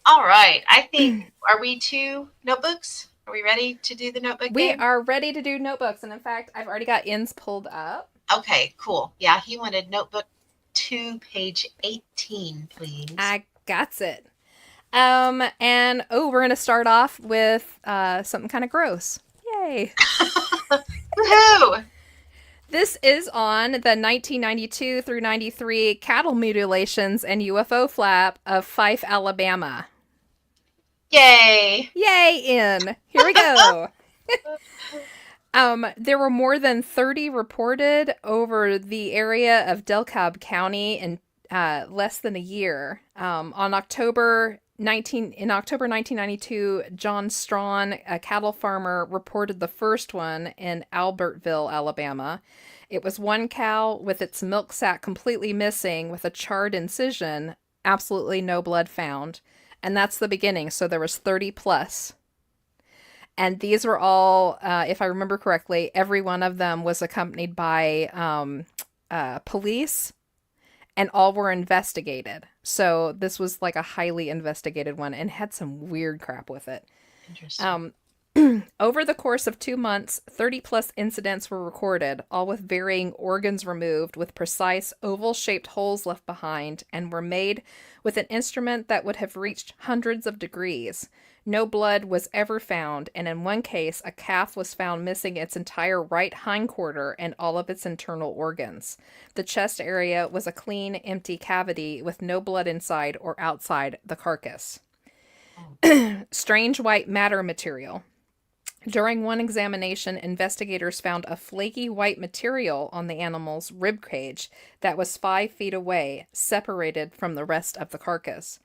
All right. I think, are we to notebooks? Are we ready to do the notebook We game? are ready to do notebooks, and in fact, I've already got ends pulled up. Okay, cool. Yeah, he wanted notebook 2, page 18, please. I got it. And oh, we're gonna start off with something kind of gross. Yay! Woohoo! This is on the 1992 through 93 cattle mutilations and UFO flap of Fife, Alabama. Yay! Yay! In here we go. There were more than 30 reported over the area of DeKalb County in less than a year. On October 1992, John Strawn, a cattle farmer, reported the first one in Albertville, Alabama. It was one cow with its milk sac completely missing with a charred incision, absolutely no blood found. And that's the beginning, so there was 30 plus. And these were all, if I remember correctly, every one of them was accompanied by police, and all were investigated. So this was like a highly investigated one and had some weird crap with it. Interesting. Um, Over the course of 2 months, 30 plus incidents were recorded, all with varying organs removed, with precise oval shaped holes left behind, and were made with an instrument that would have reached hundreds of degrees. No blood was ever found, and in one case, a calf was found missing its entire right hindquarter and all of its internal organs. The chest area was a clean, empty cavity with no blood inside or outside the carcass. Oh, Strange white matter material. During one examination, investigators found a flaky white material on the animal's rib cage that was 5 feet away, separated from the rest of the carcass.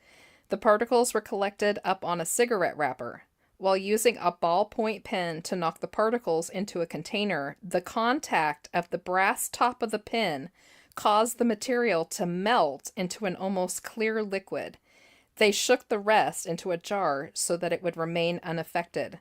The particles were collected up on a cigarette wrapper. While using a ballpoint pen to knock the particles into a container, the contact of the brass top of the pen caused the material to melt into an almost clear liquid. They shook the rest into a jar so that it would remain unaffected.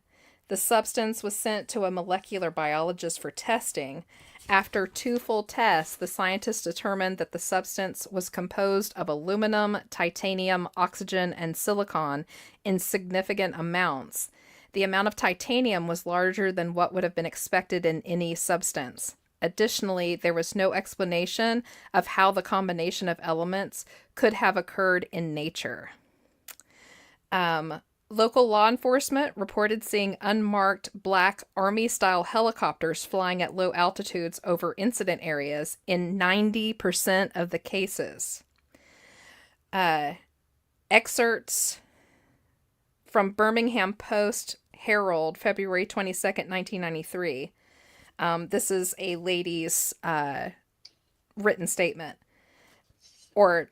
The substance was sent to a molecular biologist for testing. After 2 full tests, the scientists determined that the substance was composed of aluminum, titanium, oxygen, and silicon in significant amounts. The amount of titanium was larger than what would have been expected in any substance. Additionally, there was no explanation of how the combination of elements could have occurred in nature. Local law enforcement reported seeing unmarked black Army-style helicopters flying at low altitudes over incident areas in 90% of the cases. Excerpts from Birmingham Post Herald, February 22nd, 1993. This is a lady's written statement, or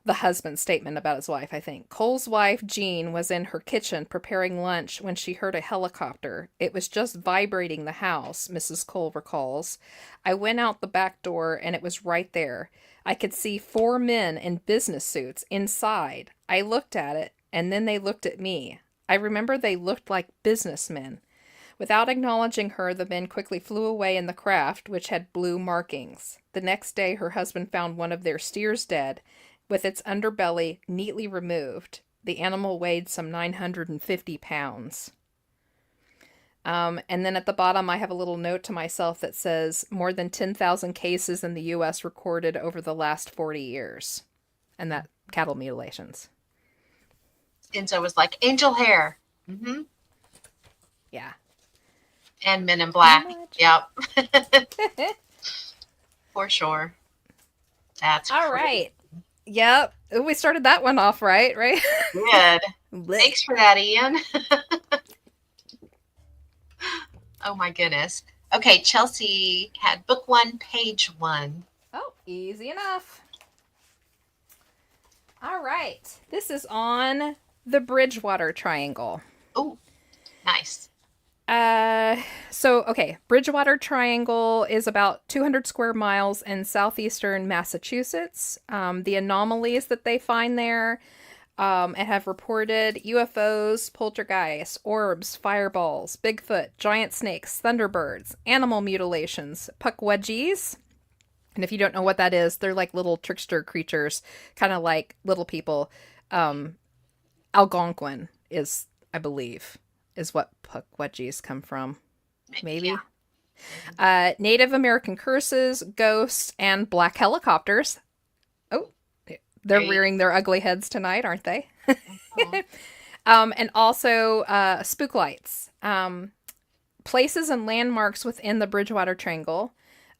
the husband's statement about his wife, I think. Cole's wife, Jean, was in her kitchen preparing lunch when she heard a helicopter. It was just vibrating the house, Mrs. Cole recalls. I went out the back door and it was right there. I could see 4 men in business suits inside. I looked at it and then they looked at me. I remember they looked like businessmen. Without acknowledging her, the men quickly flew away in the craft, which had blue markings. The next day, her husband found one of their steers dead, with its underbelly neatly removed. The animal weighed some 950 pounds. And then at the bottom, I have a little note to myself that says, more than 10,000 cases in the U.S. recorded over the last 40 years. And that cattle mutilations. Enzo was like, angel hair. Mm-hmm. Yeah. And Men in Black. Yep. For sure. That's all right. Yep. We started that one off right? Good. Thanks for that, Ian. Oh, my goodness. Okay, Chelsea had book 1, page 1. Oh, easy enough. All right. This is on the Bridgewater Triangle. Oh, nice. Okay, Bridgewater Triangle is about 200 square miles in southeastern Massachusetts. The anomalies that they find there and have reported UFOs, poltergeists, orbs, fireballs, Bigfoot, giant snakes, thunderbirds, animal mutilations, puckwudgies. And if you don't know what that is, they're like little trickster creatures, kind of like little people. Algonquin is, I believe, is what puckwudgies come from. Maybe. Yeah. Native American curses, ghosts, and black helicopters. Oh, they're rearing their ugly heads tonight, aren't they? And also spook lights. Places and landmarks within the Bridgewater Triangle.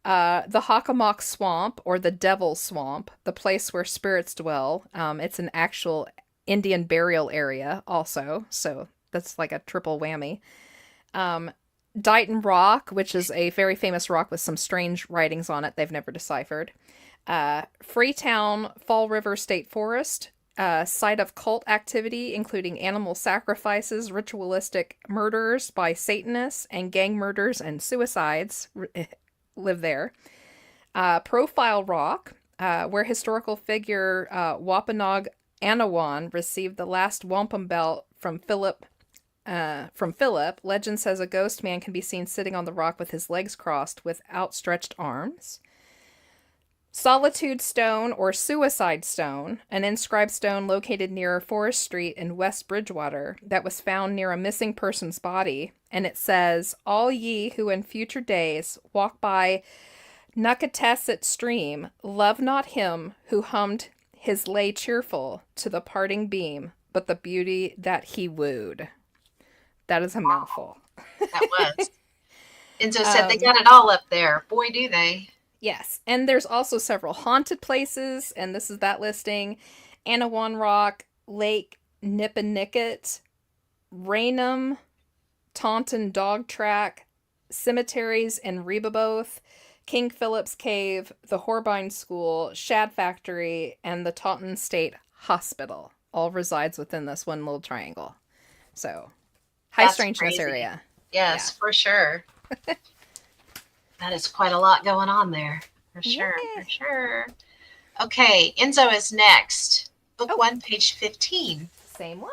The Hockomock Swamp, or the Devil's Swamp, the place where spirits dwell. It's an actual Indian burial area also, so that's like a triple whammy. Dighton Rock, which is a very famous rock with some strange writings on it they've never deciphered. Freetown Fall River State Forest, site of cult activity, including animal sacrifices, ritualistic murders by Satanists, and gang murders and suicides live there. Profile Rock, where historical figure Wampanoag Anawan received the last wampum belt from Philip. Legend says a ghost man can be seen sitting on the rock with his legs crossed with outstretched arms. Solitude Stone, or Suicide Stone, an inscribed stone located near Forest Street in West Bridgewater that was found near a missing person's body, and it says, all ye who in future days walk by Nuckatesset stream, love not him who hummed his lay cheerful to the parting beam, but the beauty that he wooed. That is a mouthful. That was. Enzo said they got it all up there. Boy, do they. Yes. And there's also several haunted places, and this is that listing. Anawan Rock, Lake Nipponicket, Raynham, Taunton Dog Track, cemeteries in Rehoboth, King Philip's Cave, the Hornbein School, Shad Factory, and the Taunton State Hospital all resides within this one little triangle. So, high That's strangeness crazy. area. Yes, for sure. That is quite a lot going on there. For sure, for sure. Okay, Enzo is next. Book 1, page 15. Same one.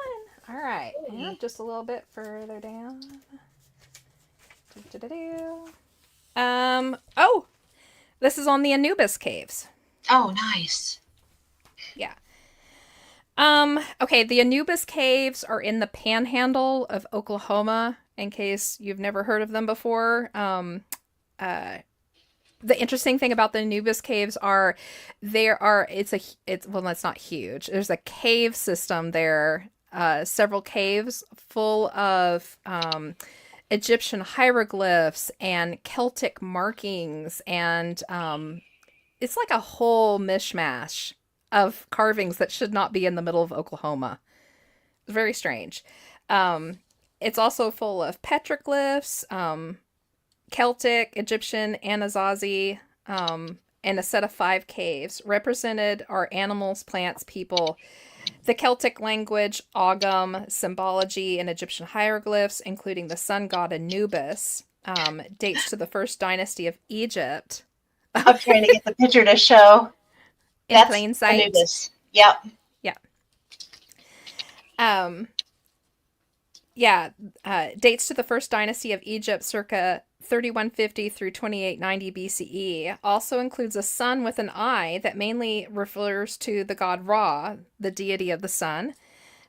All right. Yeah, just a little bit further down. This is on the Anubis Caves. Oh, nice. Yeah. Okay, the Anubis Caves are in the panhandle of Oklahoma, in case you've never heard of them before. The interesting thing about the Anubis Caves it's well, that's not huge. There's a cave system there several caves full of Egyptian hieroglyphs and Celtic markings, and it's like a whole mishmash of carvings that should not be in the middle of Oklahoma. Very strange. Um, it's also full of petroglyphs, Celtic, Egyptian, Anasazi, and a set of 5 caves. Represented are animals, plants, people. The Celtic language, Ogham, symbology, and Egyptian hieroglyphs, including the sun god Anubis, dates to the first dynasty of Egypt. I'm trying to get the picture to show. In That's plain sight. Anubis. Yep. Yeah. Dates to the first dynasty of Egypt circa 3150 through 2890 BCE. Also includes a sun with an eye that mainly refers to the god Ra, the deity of the sun.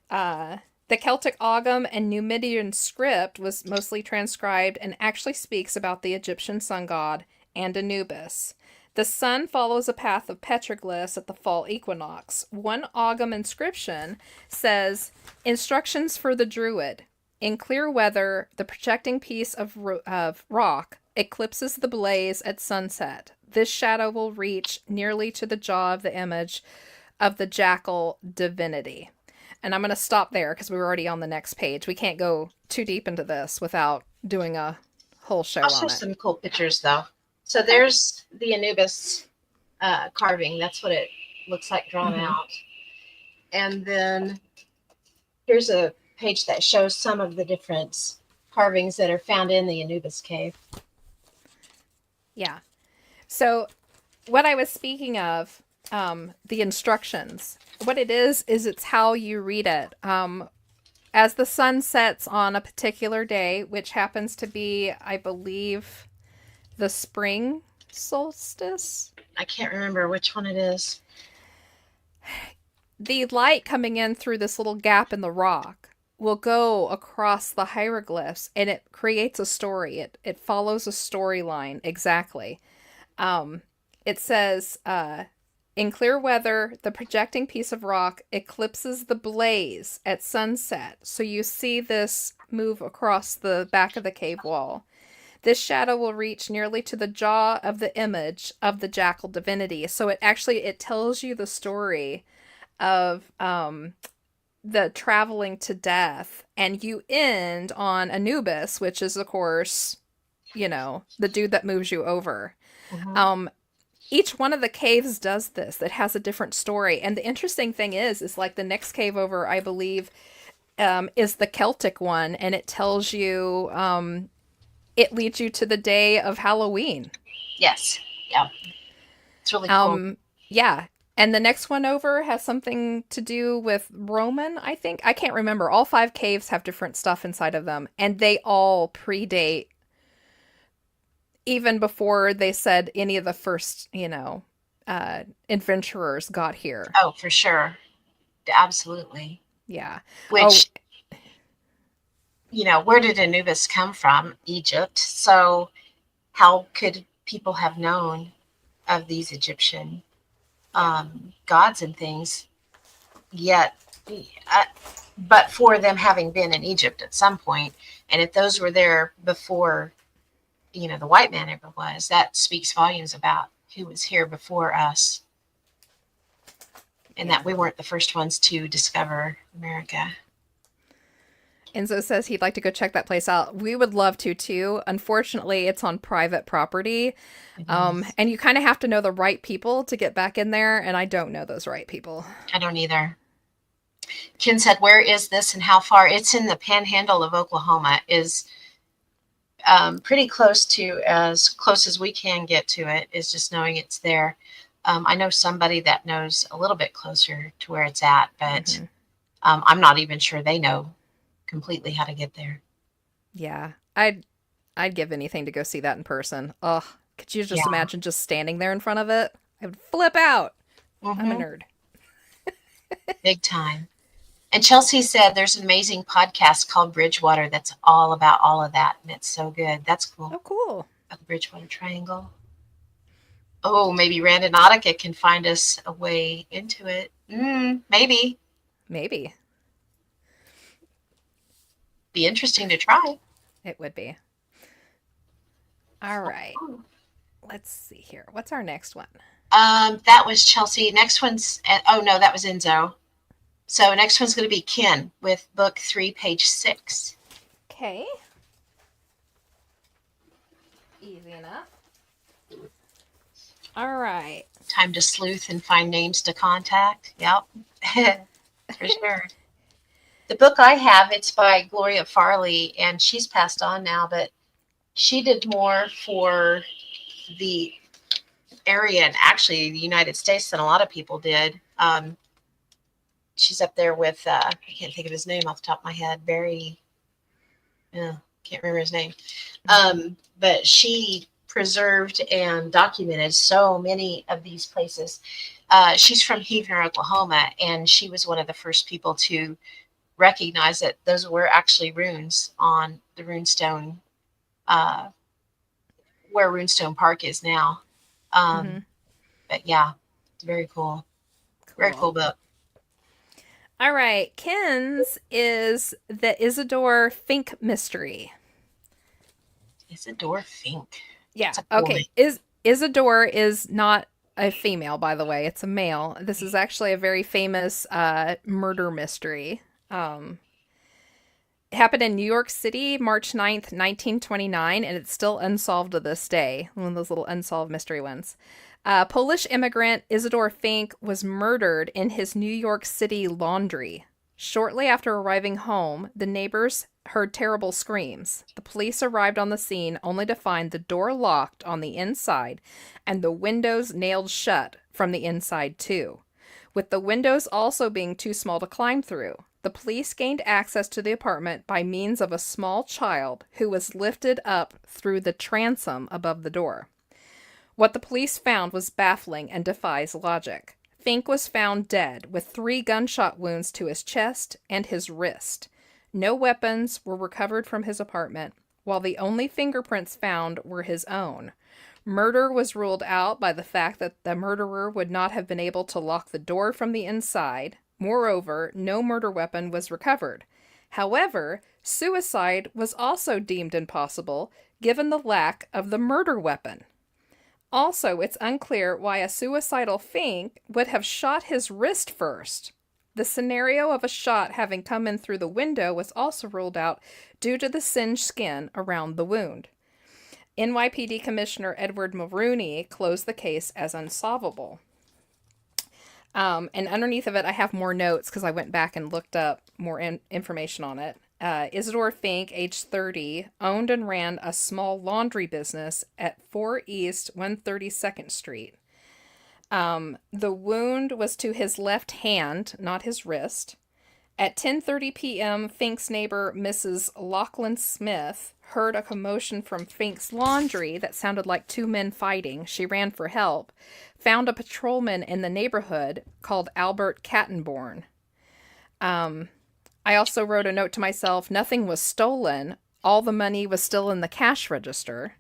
The Celtic Ogham and Numidian script was mostly transcribed and actually speaks about the Egyptian sun god and Anubis. The sun follows a path of petroglyphs at the fall equinox. One Ogham inscription says, "Instructions for the Druid. In clear weather, the projecting piece of rock eclipses the blaze at sunset. This shadow will reach nearly to the jaw of the image of the jackal divinity." And I'm going to stop there because we were already on the next page. We can't go too deep into this without doing a whole show I'll show on it. some cool pictures though. So there's the Anubis carving. That's what it looks like drawn out. And then here's a page that shows some of the different carvings that are found in the Anubis cave. Yeah. So what I was speaking of, the instructions, what it is it's how you read it. As the sun sets on a particular day, which happens to be, I believe, the spring solstice. I can't remember which one it is. The light coming in through this little gap in the rock will go across the hieroglyphs, and it creates a story. It follows a storyline exactly. It says, in clear weather, the projecting piece of rock eclipses the blaze at sunset. So you see this move across the back of the cave wall. This shadow will reach nearly to the jaw of the image of the jackal divinity. So it tells you the story of the traveling to death, and you end on Anubis, which is, of course, the dude that moves you over. Each one of the caves does this. It has a different story. And the interesting thing is like the next cave over, I believe, is the Celtic one, and it tells you, it leads you to the day of Halloween. Yes. Yeah. It's really cool. Yeah. And the next one over has something to do with Roman, I think. I can't remember. All 5 caves have different stuff inside of them, and they all predate even before they said any of the first, adventurers got here. Oh, for sure. Absolutely. Yeah. Which, where did Anubis come from? Egypt. So how could people have known of these Egyptian gods and things yet, but for them having been in Egypt at some point, and if those were there before, the white man ever was, that speaks volumes about who was here before us, and that we weren't the first ones to discover America. Enzo says he'd like to go check that place out. We would love to too. Unfortunately, it's on private property. And you kind of have to know the right people to get back in there, and I don't know those right people. I don't either. Ken said, where is this and how far? It's in the panhandle of Oklahoma. Is pretty close as we can get to it, is just knowing it's there. I know somebody that knows a little bit closer to where it's at, but I'm not even sure they know completely how to get there. Yeah, I'd give anything to go see that in person. Ugh, could you just imagine just standing there in front of it? I would flip out. I'm a nerd. Big time. And Chelsea said there's an amazing podcast called Bridgewater that's all about all of that, and it's so good. That's cool. Oh, cool. About the Bridgewater Triangle. Oh, maybe Randonautica can find us a way into it. Maybe. Maybe. Be interesting to try. It would be. All right. Let's see here. What's our next one? That was Chelsea. Next one's oh no, that was Enzo. So next one's going to be Ken with book 3, page 6. Okay. Easy enough. All right. Time to sleuth and find names to contact. Yep, for sure. The book I have, it's by Gloria Farley, and she's passed on now, but she did more for the area and actually the United States than a lot of people did. She's up there with, I can't think of his name off the top of my head, Barry, can't remember his name. But she preserved and documented so many of these places. She's from Heavener, Oklahoma, and she was one of the first people to recognize that those were actually runes on the runestone, where Runestone Park is now. But yeah, it's very cool. Very cool book. All right. Ken's is the Isidore Fink mystery. Isidore Fink. Yeah. Cool Okay. Isidore is not a female, by the way. It's a male. This is actually a very famous murder mystery. It happened in New York City, March 9th, 1929, and it's still unsolved to this day. One of those little unsolved mystery ones. Polish immigrant Isidore Fink was murdered in his New York City laundry. Shortly after arriving home, the neighbors heard terrible screams. The police arrived on the scene only to find the door locked on the inside and the windows nailed shut from the inside too, with the windows also being too small to climb through. The police gained access to the apartment by means of a small child who was lifted up through the transom above the door. What the police found was baffling and defies logic. Fink was found dead with 3 gunshot wounds to his chest and his wrist. No weapons were recovered from his apartment, while the only fingerprints found were his own. Murder was ruled out by the fact that the murderer would not have been able to lock the door from the inside. Moreover, no murder weapon was recovered. However, suicide was also deemed impossible given the lack of the murder weapon. Also, it's unclear why a suicidal Fink would have shot his wrist first. The scenario of a shot having come in through the window was also ruled out due to the singed skin around the wound. NYPD Commissioner Edward Mulrooney closed the case as unsolvable. And underneath of it, I have more notes because I went back and looked up more information on it. Isidore Fink, age 30, owned and ran a small laundry business at 4 East 132nd Street. The wound was to his left hand, not his wrist. At 10:30 p.m., Fink's neighbor, Mrs. Lachlan Smith, heard a commotion from Fink's laundry that sounded like 2 men fighting. She ran for help, found a patrolman in the neighborhood called Albert Kattenborn. I also wrote a note to myself, nothing was stolen. All the money was still in the cash register.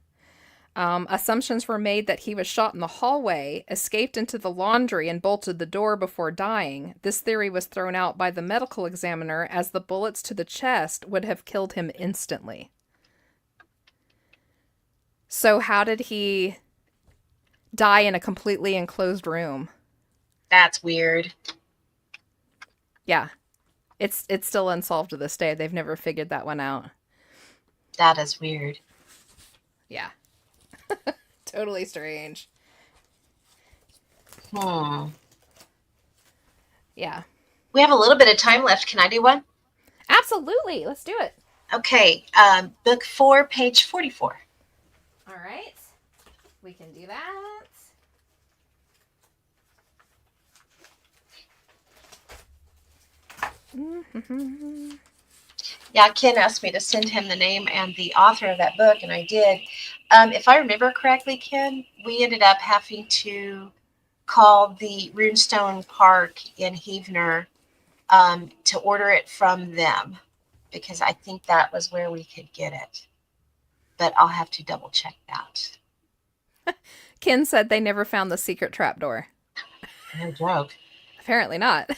Assumptions were made that he was shot in the hallway, escaped into the laundry, and bolted the door before dying. This theory was thrown out by the medical examiner as the bullets to the chest would have killed him instantly. So how did he die in a completely enclosed room? That's weird. Yeah. It's still unsolved to this day. They've never figured that one out. That is weird. Yeah. Totally strange. Yeah. We have a little bit of time left. Can I do one? Absolutely. Let's do it. Okay. Book 4, page 44. All right. We can do that. Yeah, Ken asked me to send him the name and the author of that book, and I did. If I remember correctly, Ken, we ended up having to call the Runestone Park in Heavener to order it from them, because I think that was where we could get it. But I'll have to double check that. Ken said they never found the secret trapdoor. No joke. Apparently not.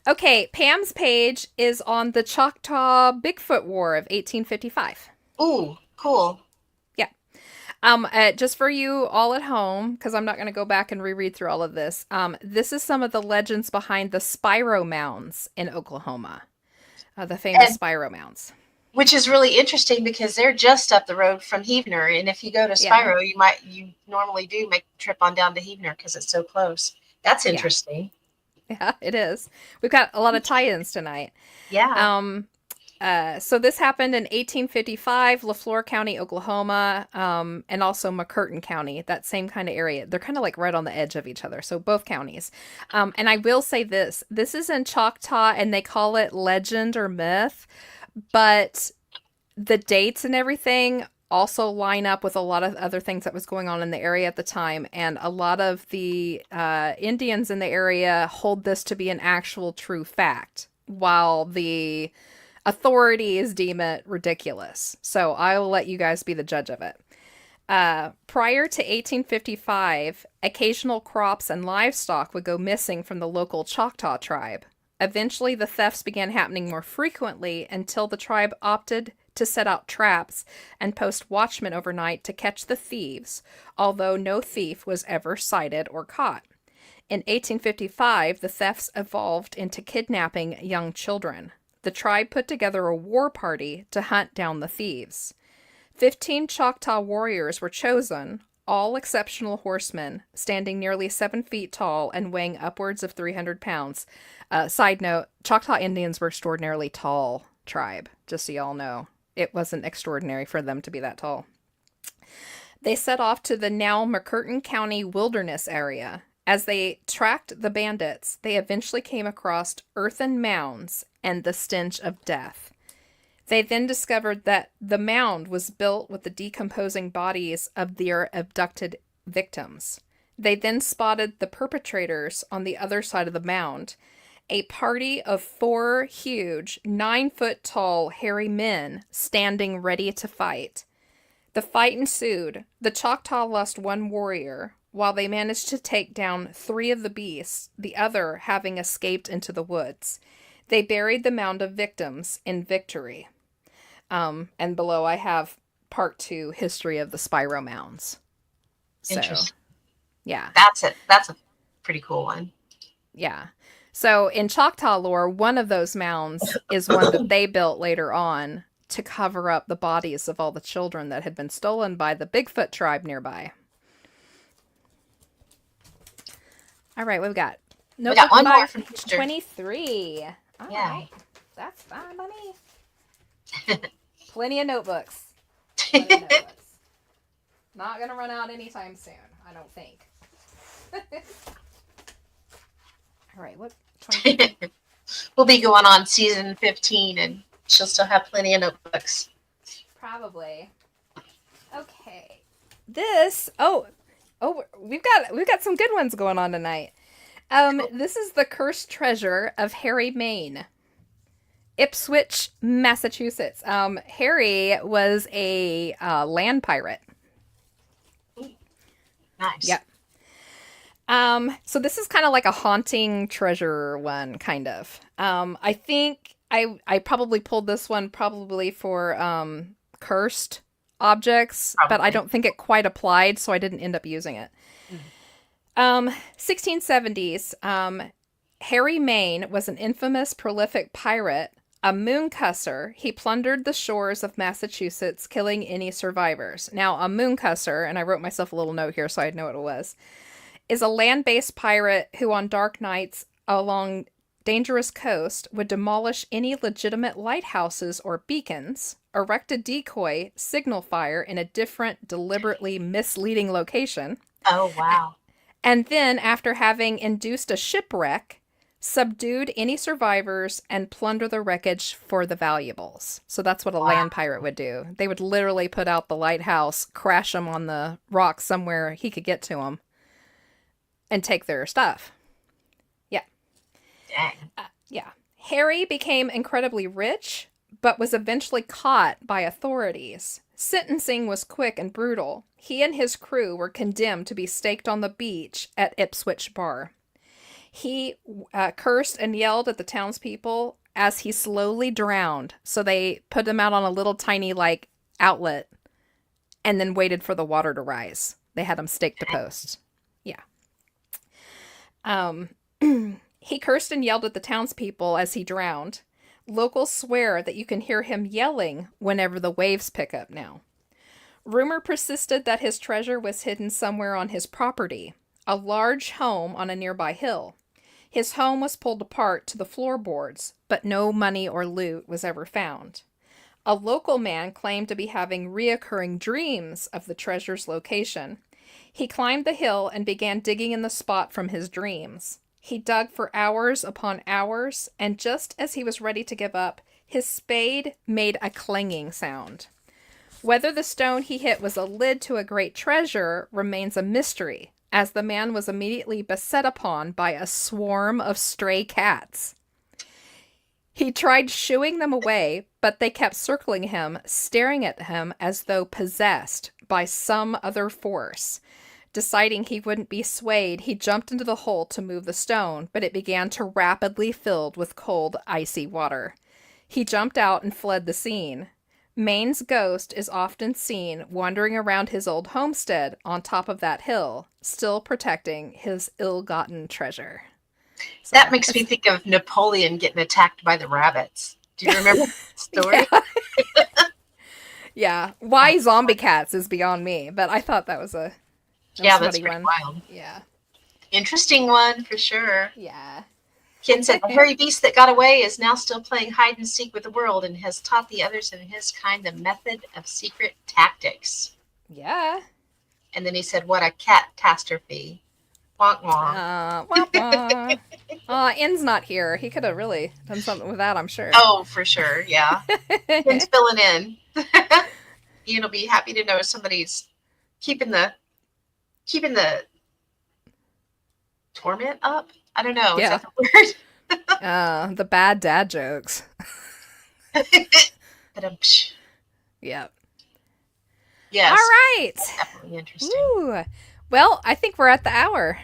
Okay, Pam's page is on the Choctaw Bigfoot War of 1855. Ooh, cool. Yeah. Just for you all at home, because I'm not going to go back and reread through all of this. This is some of the legends behind the Spiro Mounds in Oklahoma, the famous And Spiro Mounds. which is really interesting because they're just up the road from Heavener. And if you go to Yeah, Spiro, you normally do make the trip on down to Heavener because it's so close. That's yeah, interesting. yeah. It is. We've got a lot of tie-ins tonight. Yeah. Um, so this happened in 1855, Lafleur County, Oklahoma, and also McCurtain County, that same kind of area. They're kind of like right on the edge of each other, so both counties. And I will say this is in Choctaw, and they call it legend or myth, but the dates and everything also line up with a lot of other things that was going on in the area at the time, and a lot of the Indians in the area hold this to be an actual true fact, while the authorities deem it ridiculous. So I will let you guys be the judge of it. Prior to 1855, occasional crops and livestock would go missing from the local Choctaw tribe. Eventually, the thefts began happening more frequently until the tribe opted to set out traps and post watchmen overnight to catch the thieves, although no thief was ever sighted or caught. In 1855, the thefts evolved into kidnapping young children. The tribe put together a war party to hunt down the thieves. 15 Choctaw warriors were chosen, all exceptional horsemen, standing nearly 7 feet tall and weighing upwards of 300 pounds. Side note, Choctaw Indians were extraordinarily tall tribe, just so y'all know. It wasn't extraordinary for them to be that tall. They set off to the now McCurtain County wilderness area. As they tracked the bandits, they eventually came across earthen mounds and the stench of death. They then discovered that the mound was built with the decomposing bodies of their abducted victims. They then spotted the perpetrators on the other side of the mound, a party of 4 huge, 9-foot-tall, hairy men standing ready to fight. The fight ensued. The Choctaw lost 1 warrior, while they managed to take down 3 of the beasts, the other having escaped into the woods. They buried the mound of victims in victory. And below I have part 2, History of the Spiro Mounds. So, Interesting. yeah. That's it. That's a pretty cool one. Yeah. So in Choctaw lore, one of those mounds is one that they built later on to cover up the bodies of all the children that had been stolen by the Bigfoot tribe nearby. All right, we've got We got one more from page Easter. 23. All Yeah. right. That's fine by me. Plenty of notebooks. Plenty of notebooks. Not going to run out anytime soon, I don't think. All right, what? 20? We'll be going on season 15 and she'll still have plenty of notebooks. Probably. Okay. We've got some good ones going on tonight. This is the cursed treasure of Harry Maine, Ipswich, Massachusetts. Harry was a land pirate. Nice. Yep. So this is kind of like a haunting treasure one, kind of. I think I probably pulled this one probably for cursed objects, but I don't think it quite applied, so I didn't end up using it. 1670s. Harry Maine was an infamous, prolific pirate, a mooncusser. He plundered the shores of Massachusetts, killing any survivors. Now, a mooncusser, and I wrote myself a little note here so I'd know what it was, is a land-based pirate who on dark nights along dangerous coast would demolish any legitimate lighthouses or beacons, erect a decoy signal fire in a different, deliberately misleading location. Oh, wow. And then, after having induced a shipwreck, subdued any survivors and plunder the wreckage for the valuables. So that's what a land pirate would do. They would literally put out the lighthouse, crash them on the rocks somewhere he could get to them, and take their stuff. Yeah. Dang. Yeah. Harry became incredibly rich, but was eventually caught by authorities. Sentencing was quick and brutal. He and his crew were condemned to be staked on the beach at Ipswich Bar. He cursed and yelled at the townspeople as he slowly drowned. So they put him out on a little tiny, like, outlet and then waited for the water to rise. They had him staked to post. Yeah. He cursed and yelled at the townspeople as he drowned. Locals swear that you can hear him yelling whenever the waves pick up now. Rumor persisted that his treasure was hidden somewhere on his property, a large home on a nearby hill. His home was pulled apart to the floorboards, but no money or loot was ever found. A local man claimed to be having reoccurring dreams of the treasure's location. He climbed the hill and began digging in the spot from his dreams. He dug for hours upon hours, and just as he was ready to give up, his spade made a clanging sound. Whether the stone he hit was a lid to a great treasure remains a mystery, as the man was immediately beset upon by a swarm of stray cats. He tried shooing them away, but they kept circling him, staring at him as though possessed by some other force. Deciding he wouldn't be swayed, he jumped into the hole to move the stone, but it began to rapidly fill with cold, icy water. He jumped out and fled the scene. Maine's ghost is often seen wandering around his old homestead on top of that hill, still protecting his ill-gotten treasure. So, That makes me think of Napoleon getting attacked by the rabbits. Do you remember that story? Yeah. Why zombie cats is beyond me, but I thought that was a Yeah, that's funny pretty one. wild. Yeah. Interesting one for sure. Yeah. Ken said, the hairy beast that got away is now still playing hide and seek with the world and has taught the others in his kind the method of secret tactics. Yeah. And then he said, what a catastrophe. Wonk wonk. Wah, wah. N's not here. He could have really done something with that, I'm sure. Oh, for sure. Yeah. Ken's filling in. Ian will be happy to know somebody's keeping the torment up. I don't know. Yeah. Is that the word? The bad dad jokes. Ba-dum-psh. Yep. Yes. All right. Definitely interesting. Ooh. Well, I think we're at the hour.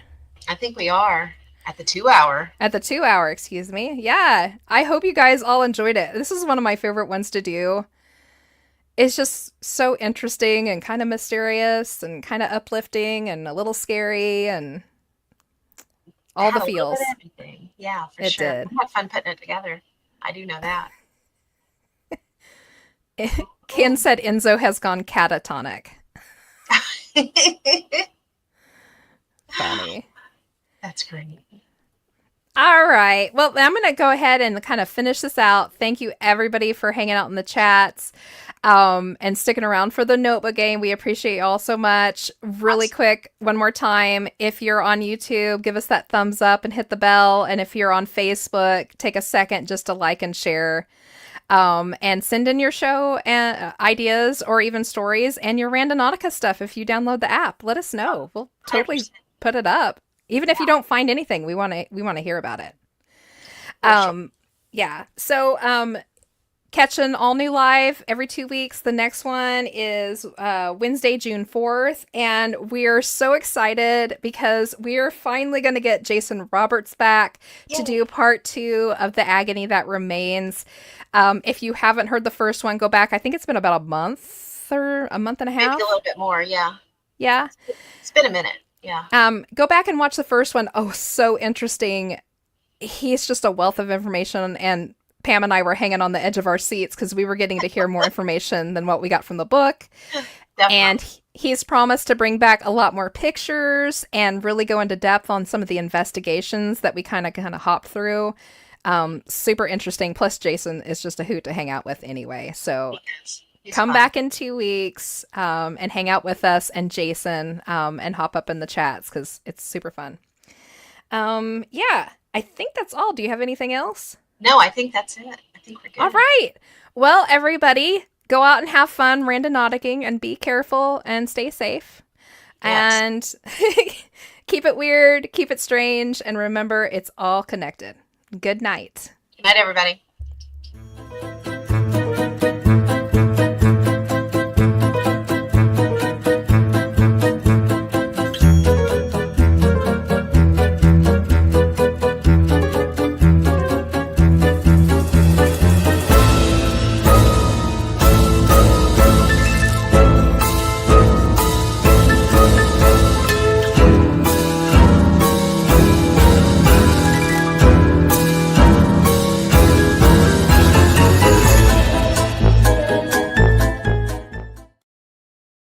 I think we are at the 2 hour. At the 2 hour, excuse me. Yeah. I hope you guys all enjoyed it. This is one of my favorite ones to do. It's just so interesting and kind of mysterious and kind of uplifting and a little scary and all the Had a little feels. bit of everything. Yeah, for It sure. did. We had fun putting it together. I do know that. Ken said Enzo has gone catatonic. Funny. That's great. All right. Well, I'm going to go ahead and kind of finish this out. Thank you, everybody, for hanging out in the chats and sticking around for the notebook game. We appreciate you all so much. Really quick, one more time. If you're on YouTube, give us that thumbs up and hit the bell. And if you're on Facebook, take a second just to like and share. And send in your show ideas or even stories and your Randonautica stuff if you download the app. Let us know. We'll totally 100%. put it up. Even if you don't find anything, we want to hear about it. For Yeah. So catching all new live every 2 weeks. The next one is Wednesday, June 4th. And we're so excited because we're finally going to get Jason Roberts back to do part 2 of The Agony That Remains. If you haven't heard the first one, go back. I think it's been about a month or a month and a half. Maybe a little bit more. Yeah. Yeah. It's been a minute. Yeah. Go back and watch the first one. Oh, so interesting. He's just a wealth of information, and Pam and I were hanging on the edge of our seats because we were getting to hear more information than what we got from the book. Definitely. And he's promised to bring back a lot more pictures and really go into depth on some of the investigations that we kind of hopped through. Super interesting. Plus, Jason is just a hoot to hang out with anyway. So He's come fun. back in 2 weeks and hang out with us and Jason and hop up in the chats because it's super fun. Yeah, I think that's all. Do you have anything else? No, I think that's it. I think we're good. All right. Well, everybody, go out and have fun randonauticing and be careful and stay safe. Yes. And keep it weird, keep it strange, and remember, it's all connected. Good night. Good night, everybody.